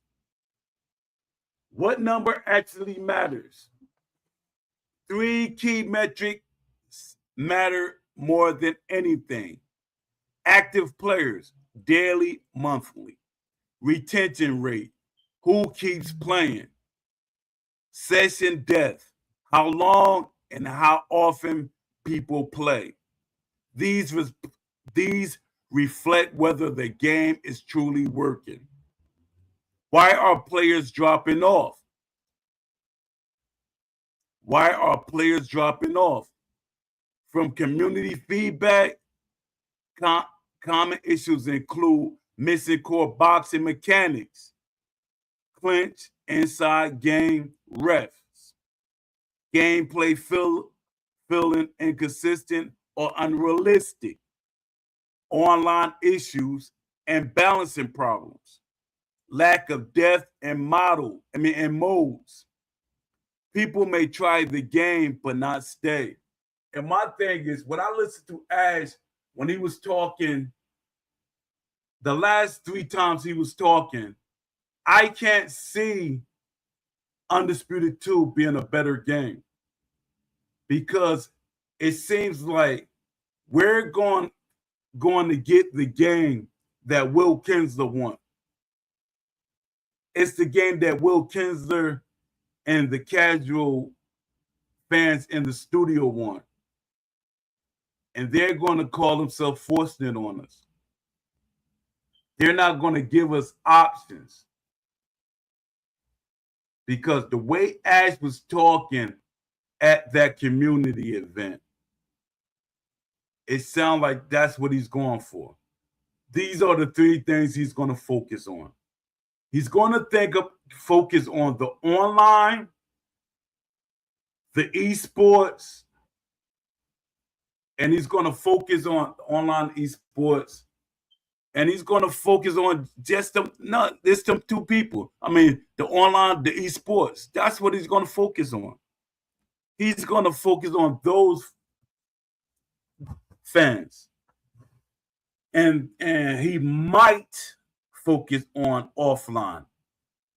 What number actually matters? 3 key metrics matter more than anything. Active players, daily, monthly. Retention rate, who keeps playing. Session depth, how long and how often people play. These reflect whether the game is truly working. Why are players dropping off? Why are players dropping off? From community feedback, common issues include missing core boxing mechanics, clinch, inside game refs, gameplay feeling inconsistent or unrealistic, online issues and balancing problems, lack of depth and modes. People may try the game but not stay. And my thing is, when I listened to Ash when he was talking, the last 3 times he was talking, I can't see Undisputed 2 being a better game, because it seems like we're going to get the game that Will Kinsler wants. It's the game that Will Kinsler and the casual fans in the studio want. And they're going to call themselves forcing it on us. They're not going to give us options. Because the way Ash was talking at that community event, it sounds like that's what he's going for. These are the 3 things he's going to focus on. He's going to focus on the online, the esports, and he's going to focus on online esports, and he's going to focus on just them, not just them two people. I mean, the online, the esports. That's what he's going to focus on. He's going to focus on those fans, and he might focus on offline.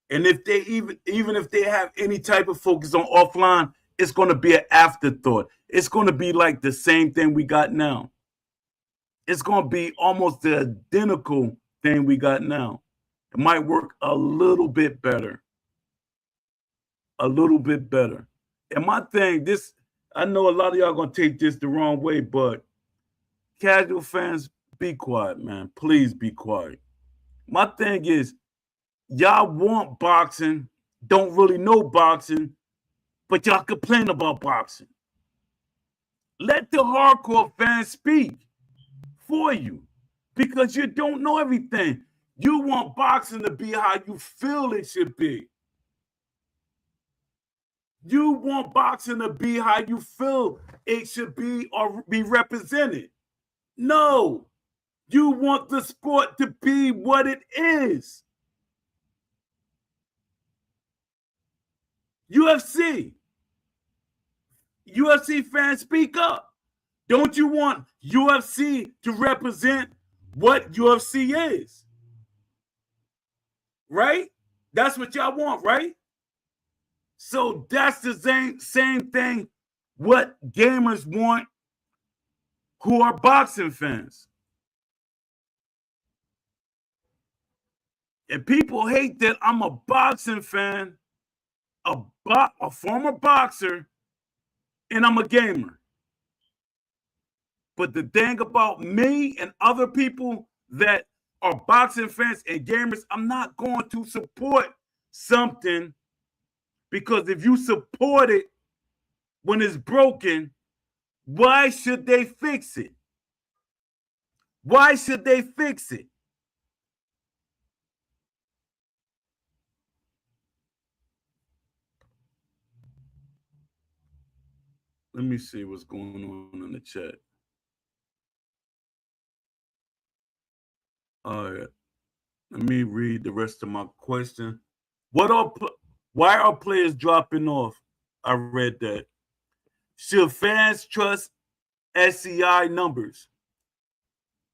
And if they even if they have any type of focus on offline, it's going to be an afterthought. It's going to be like the same thing we got now. It's going to be almost the identical thing we got now. It might work a little bit better. A little bit better. And my thing, this, I know a lot of y'all are going to take this the wrong way, but casual fans, be quiet, man. Please be quiet. My thing is, y'all want boxing, don't really know boxing, but y'all complain about boxing. Let the hardcore fans speak for you, because you don't know everything. You want boxing to be how you feel it should be. You want boxing to be how you feel it should be or be represented. No, you want the sport to be what it is. UFC fans, speak up. Don't you want UFC to represent what UFC is? Right? That's what y'all want, right? So that's the same thing what gamers want who are boxing fans. And people hate that I'm a boxing fan, a former boxer, and I'm a gamer. But the thing about me and other people that are boxing fans and gamers, I'm not going to support something, because if you support it when it's broken, why should they fix it? Why should they fix it? Let me see what's going on in the chat. All right. Let me read the rest of my question. Why are players dropping off? I read that. Should fans trust SCI numbers?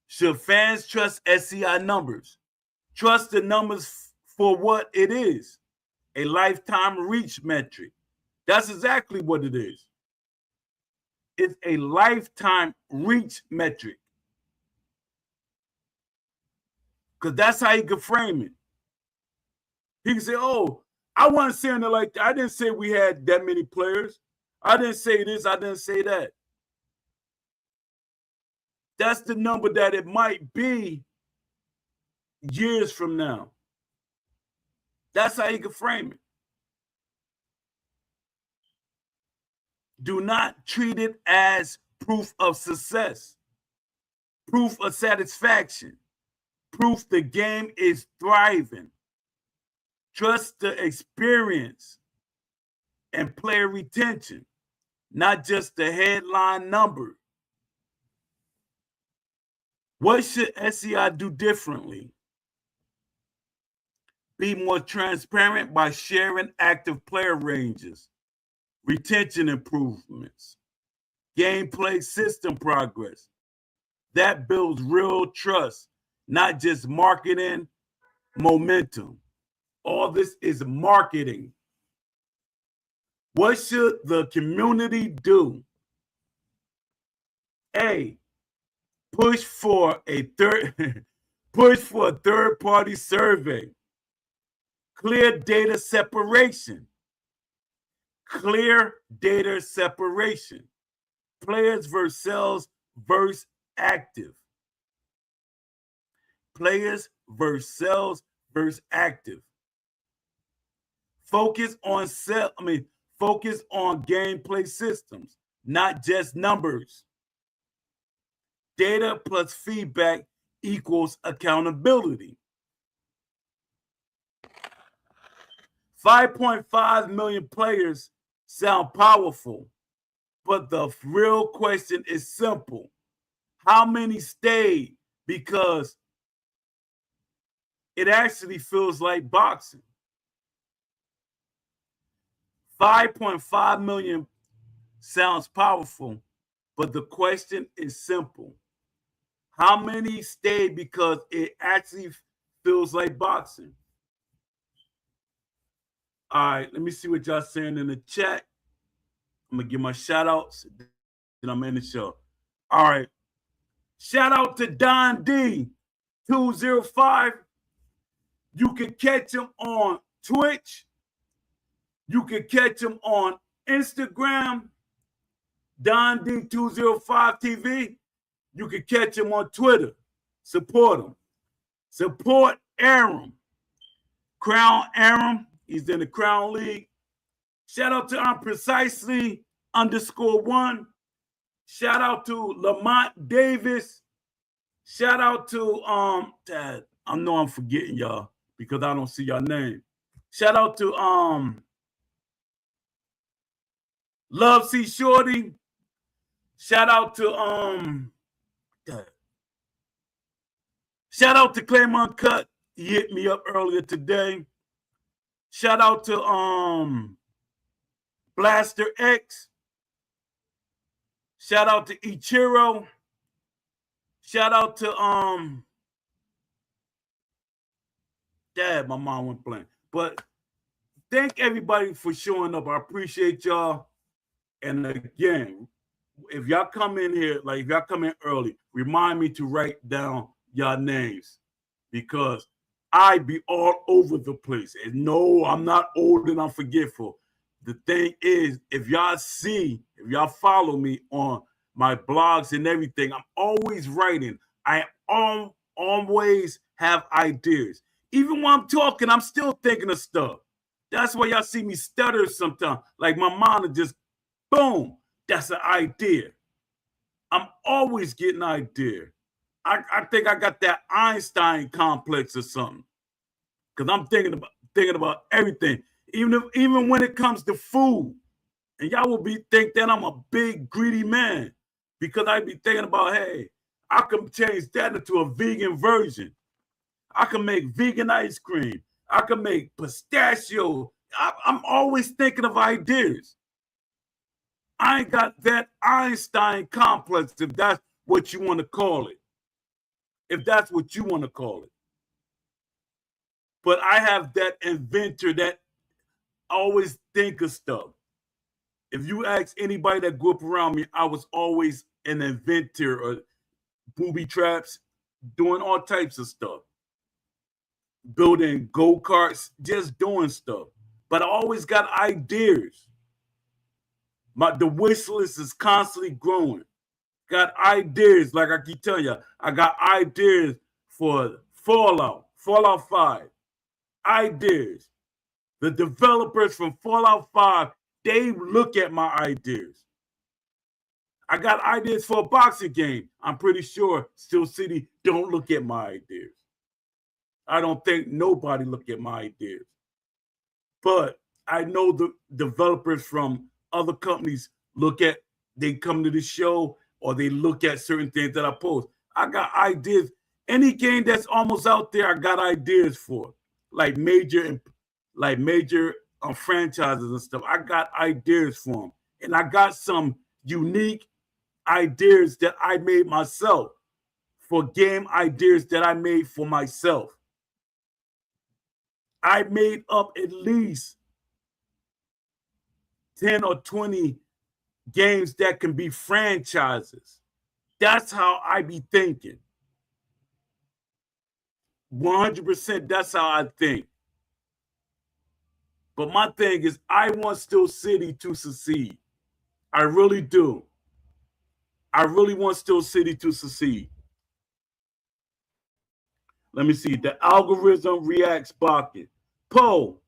Should fans trust SCI numbers? Trust the numbers for what it is, a lifetime reach metric. That's exactly what it is. It's a lifetime reach metric. Because that's how you can frame it. He can say, oh, I wasn't saying it like that. I didn't say we had that many players. I didn't say this. I didn't say that. That's the number that it might be years from now. That's how you can frame it. Do not treat it as proof of success, proof of satisfaction, proof the game is thriving. Trust the experience and player retention, not just the headline number. What should SCI do differently? Be more transparent by sharing active player ranges, retention improvements, gameplay system progress. That builds real trust, not just marketing momentum. All this is marketing. What should the community do? A, push for a third-party survey. Clear data separation. Clear data separation. Players versus sales versus active. Players versus sales versus active. Focus on gameplay systems, not just numbers. Data plus feedback equals accountability. 5.5 million players sound powerful, But the real question is simple. How many stayed? Because it actually feels like boxing. 5.5 million sounds powerful, but the question is simple. How many stayed because it actually feels like boxing? All right, let me see what y'all saying in the chat. I'm gonna give my shout outs, then I'm in the show. All right. Shout out to Don D 205. You can catch him on Twitch. You can catch him on Instagram, Don D 205 TV. You can catch him on Twitter. Support him. Support Aram. Crown Aram. He's in the Crown League. Shout out to Precisely_1. Shout out to Lamont Davis. Shout out to Dad. I know I'm forgetting y'all because I don't see y'all name. Shout out to Love C Shorty. Shout out to Dad. Shout out to Claymont Cut. He hit me up earlier today. Shout out to Blaster X. Shout out to Ichiro. Shout out to Dad, my mom went blank. But thank everybody for showing up. I appreciate y'all. And again, if y'all come in here, like if y'all come in early, remind me to write down y'all names because I be all over the place. And no, I'm not old and I'm forgetful. The thing is, if y'all follow me on my blogs and everything, I'm always writing. I always have ideas. Even when I'm talking, I'm still thinking of stuff. That's why y'all see me stutter sometimes. Like my mind just, boom, that's an idea. I'm always getting an idea. I think I got that Einstein complex or something. Because I'm thinking about everything. Even when it comes to food. And y'all will think that I'm a big greedy man. Because I be thinking about, hey, I can change that into a vegan version. I can make vegan ice cream. I can make pistachio. I'm always thinking of ideas. I ain't got that Einstein complex, if that's what you want to call it. If that's what you want to call it. But I have that inventor that always think of stuff. If you ask anybody that grew up around me, I was always an inventor or booby traps, doing all types of stuff. Building go-karts, just doing stuff. But I always got ideas. The wish list is constantly growing. Got ideas, like I keep telling you. I got ideas for Fallout 5. Ideas. The developers from Fallout 5, they look at my ideas. I got ideas for a boxing game. I'm pretty sure Steel City don't look at my ideas. I don't think nobody look at my ideas. But I know the developers from other companies they come to the show or they look at certain things that I post. I got ideas. Any game that's almost out there, I got ideas for. Like major franchises and stuff. I got ideas for them. And I got some unique ideas that I made myself for game ideas that I made for myself. I made up at least 10 or 20 games that can be franchises. That's how I be thinking. 100% that's how I think. But my thing is I want Steel City to succeed. I really do. I really want Steel City to succeed. Let me see. The algorithm reacts Bakken. Poe,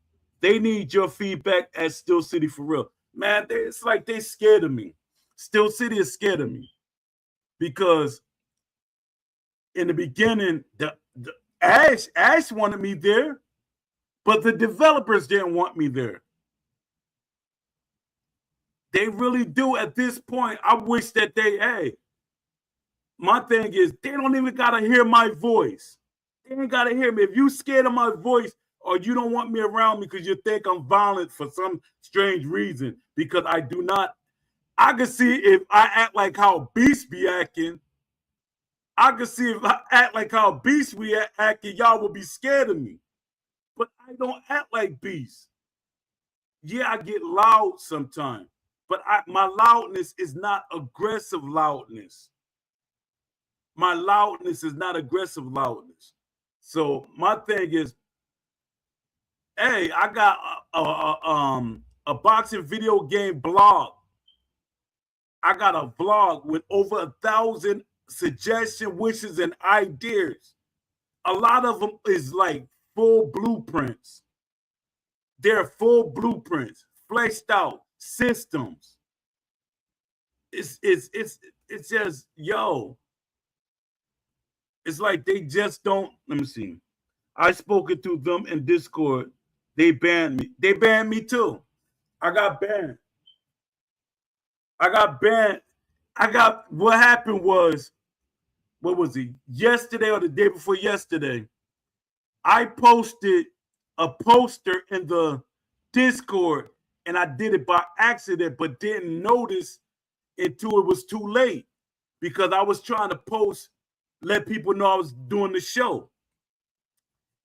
they need your feedback at Steel City for real. Man, it's like they scared of me. Steel City is scared of me. Because in the beginning, the Ash wanted me there, but the developers didn't want me there. They really do at this point. I wish that hey, my thing is they don't even gotta hear my voice. They ain't gotta hear me. If you scared of my voice or you don't want me around me because you think I'm violent for some strange reason, because I do not. I can see if I act like how Beast be acting. I can see if I act like how Beast be acting, y'all will be scared of me. But I don't act like Beast. Yeah, I get loud sometimes, but my loudness is not aggressive loudness. My loudness is not aggressive loudness. So my thing is, hey, I got a boxing video game blog. I got a blog with over 1,000 suggestions, wishes, and ideas. A lot of them is like full blueprints. They're full blueprints, fleshed out systems. It's just it's like they just don't. Let me see. I spoken to them in Discord. They banned me. They banned me too. I got banned. I got banned. What happened was, what was it? Yesterday or the day before yesterday, I posted a poster in the Discord, and I did it by accident, but didn't notice until it was too late, because I was trying to post, let people know I was doing the show.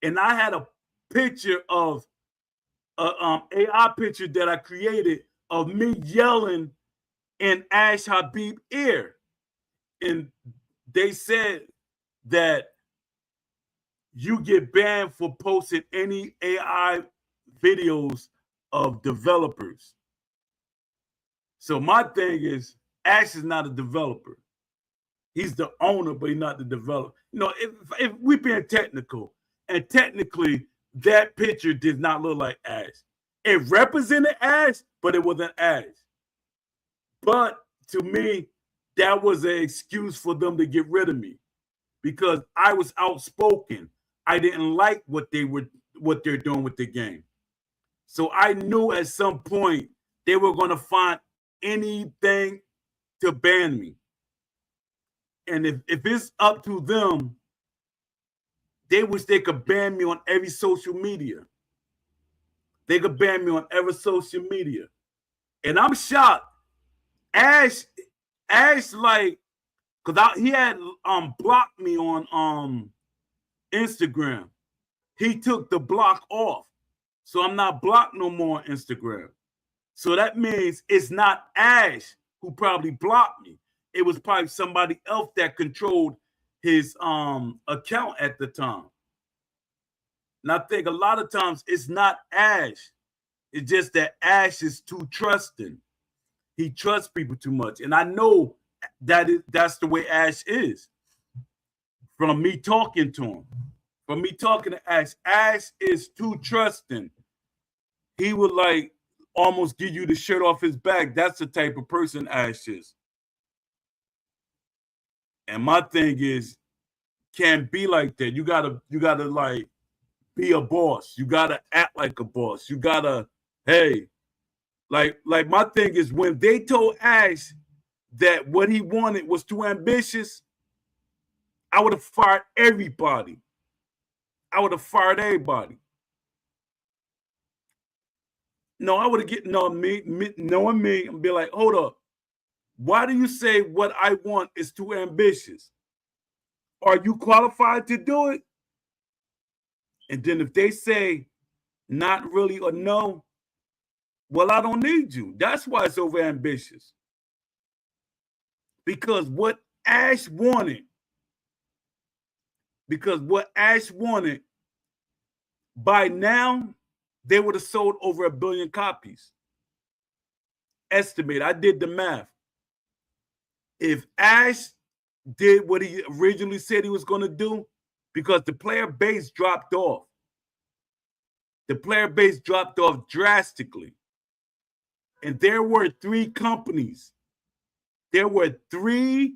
And I had a picture of AI picture that I created of me yelling in Ash Habib ear. And they said that you get banned for posting any AI videos of developers. So my thing is, Ash is not a developer. He's the owner, but he's not the developer. You know, if we're being technical, and technically that picture did not look like Ash. It represented Ash, but it wasn't Ash. But to me, that was an excuse for them to get rid of me, because I was outspoken. I didn't like what they're doing with the game. So I knew at some point they were going to find anything to ban me. And if it's up to them, they wish they could ban me on every social media. They could ban me on every social media. And I'm shocked. Ash like, because he had blocked me on Instagram. He took the block off. So I'm not blocked no more on Instagram. So that means it's not Ash who probably blocked me. It was probably somebody else that controlled his account at the time. And I think a lot of times it's not Ash. It's just that Ash is too trusting. He trusts people too much. And I know that's the way Ash is. From me talking to him. From me talking to Ash is too trusting. He would like almost give you the shirt off his back. That's the type of person Ash is. And my thing is, can't be like that. You gotta like be a boss. You gotta act like a boss. You gotta, hey, like my thing is, when they told Ash that what he wanted was too ambitious, I would have fired everybody. I would have fired everybody. No, I would have get knowing me and be like, hold up. Why do you say what I want is too ambitious? Are you qualified to do it? And then if they say not really or no, well, I don't need you. That's why it's over ambitious. Because what Ash wanted, by now, they would have sold over 1 billion copies. Estimate. I did the math. If Ash did what he originally said he was going to do, because the player base dropped off. The player base dropped off drastically. And there were 3 companies. There were 3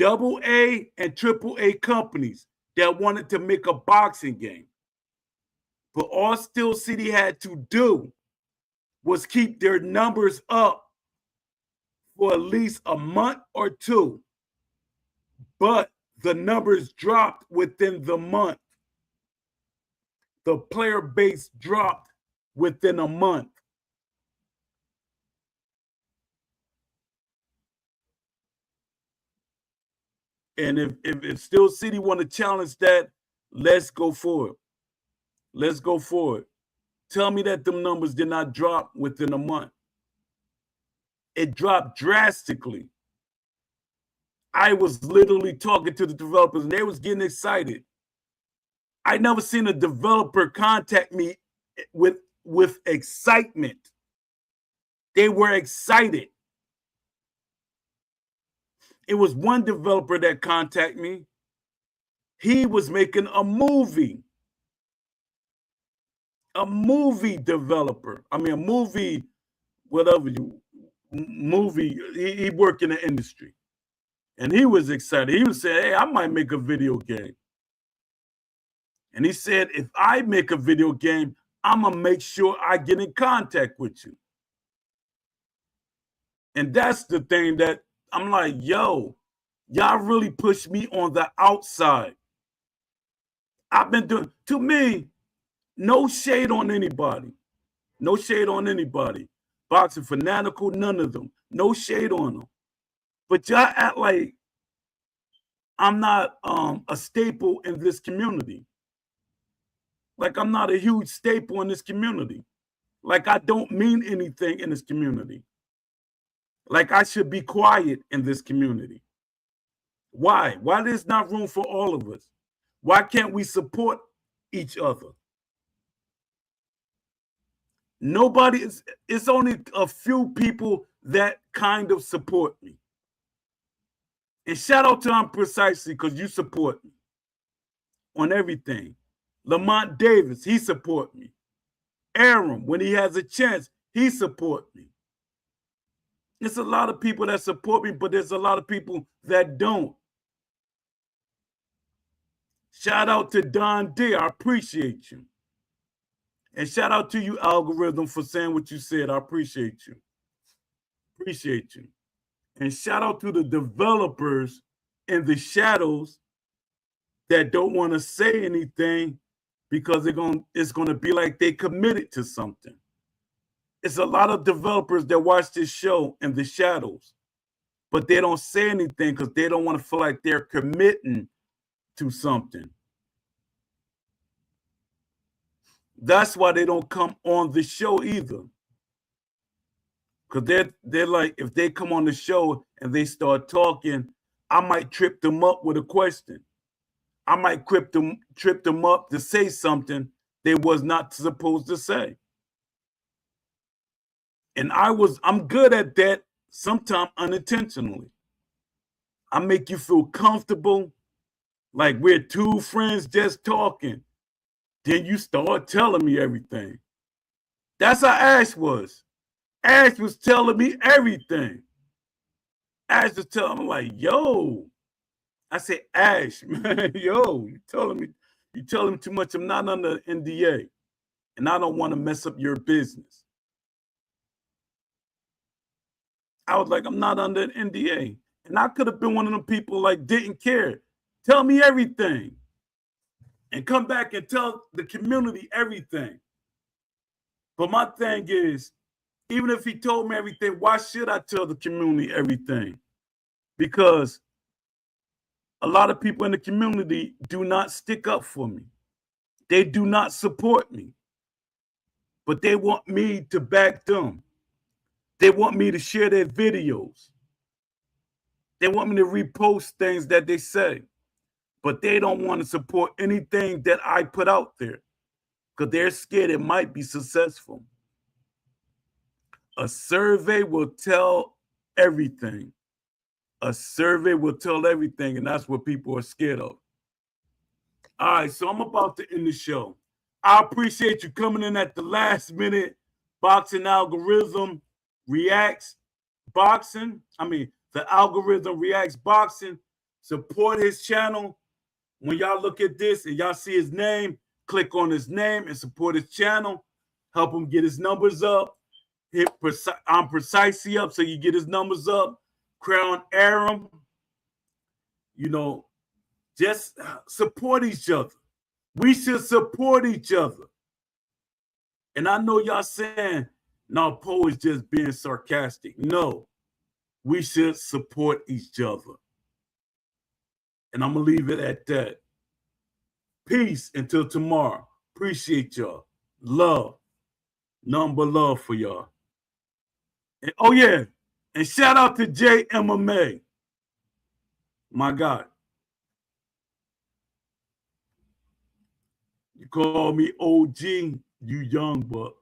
AA and AAA companies that wanted to make a boxing game. But all Steel City had to do was keep their numbers up for at least a month or two, but the numbers dropped within the month. The player base dropped within a month. And if Steel City want to challenge that, let's go for it. Let's go for it. Tell me that them numbers did not drop within a month. It dropped drastically. I was literally talking to the developers and they was getting excited. I never seen a developer contact me with excitement. They were excited. It was one developer that contacted me. He was making a movie. A movie developer. I mean, a movie, whatever he worked in the industry. And he was excited. He was saying, hey, I might make a video game. And he said, if I make a video game, I'm going to make sure I get in contact with you. And that's the thing that I'm like, yo, y'all really push me on the outside. I've been doing, to me, no shade on anybody. No shade on anybody. Boxing Fanatical, none of them. No shade on them. But y'all act like I'm not a staple in this community. Like I'm not a huge staple in this community. Like I don't mean anything in this community. Like I should be quiet in this community. Why? Why there's not room for all of us? Why can't we support each other? Nobody is, it's only a few people that kind of support me. And shout out to Precisely because you support me on everything. Lamont Davis, he support me. Aaron, when he has a chance, he support me. It's a lot of people that support me, but there's a lot of people that don't. Shout out to Don D. I appreciate you. And shout out to you, Algorithm, for saying what you said. I appreciate you. Appreciate you. And shout out to the developers in the shadows that don't want to say anything because it's going to be like they committed to something. It's a lot of developers that watch this show in the shadows, but they don't say anything because they don't want to feel like they're committing to something. That's why they don't come on the show either. Because they're like, if they come on the show and they start talking, I might trip them up with a question. I might trip them up to say something they was not supposed to say. And I'm good at that sometimes unintentionally. I make you feel comfortable, like we're two friends just talking. Then you start telling me everything. That's how Ash was. Ash was telling me everything. Ash was telling me like, yo. I said, Ash, man, yo, you telling me too much. I'm not under NDA. And I don't want to mess up your business. I was like, I'm not under an NDA. And I could have been one of them people like didn't care. Tell me everything. And come back and tell the community everything. But my thing is, even if he told me everything, why should I tell the community everything? Because a lot of people in the community do not stick up for me. They do not support me. But they want me to back them. They want me to share their videos. They want me to repost things that they say. But they don't want to support anything that I put out there because they're scared it might be successful. A survey will tell everything. A survey will tell everything, and that's what people are scared of. All right, so I'm about to end the show. I appreciate you coming in at the last minute. Boxing Algorithm reacts boxing. The Algorithm reacts boxing. Support his channel. When y'all look at this and y'all see his name, click on his name and support his channel. Help him get his numbers up. I'm precisely up, so you get his numbers up. Crown Aram, you know, just support each other. We should support each other. And I know y'all saying, no, Poe is just being sarcastic. No, we should support each other. And I'm going to leave it at that. Peace until tomorrow. Appreciate y'all. Love. Nothing but love for y'all. And, oh, yeah. And shout out to JMMA. My God. You call me OG, you young buck.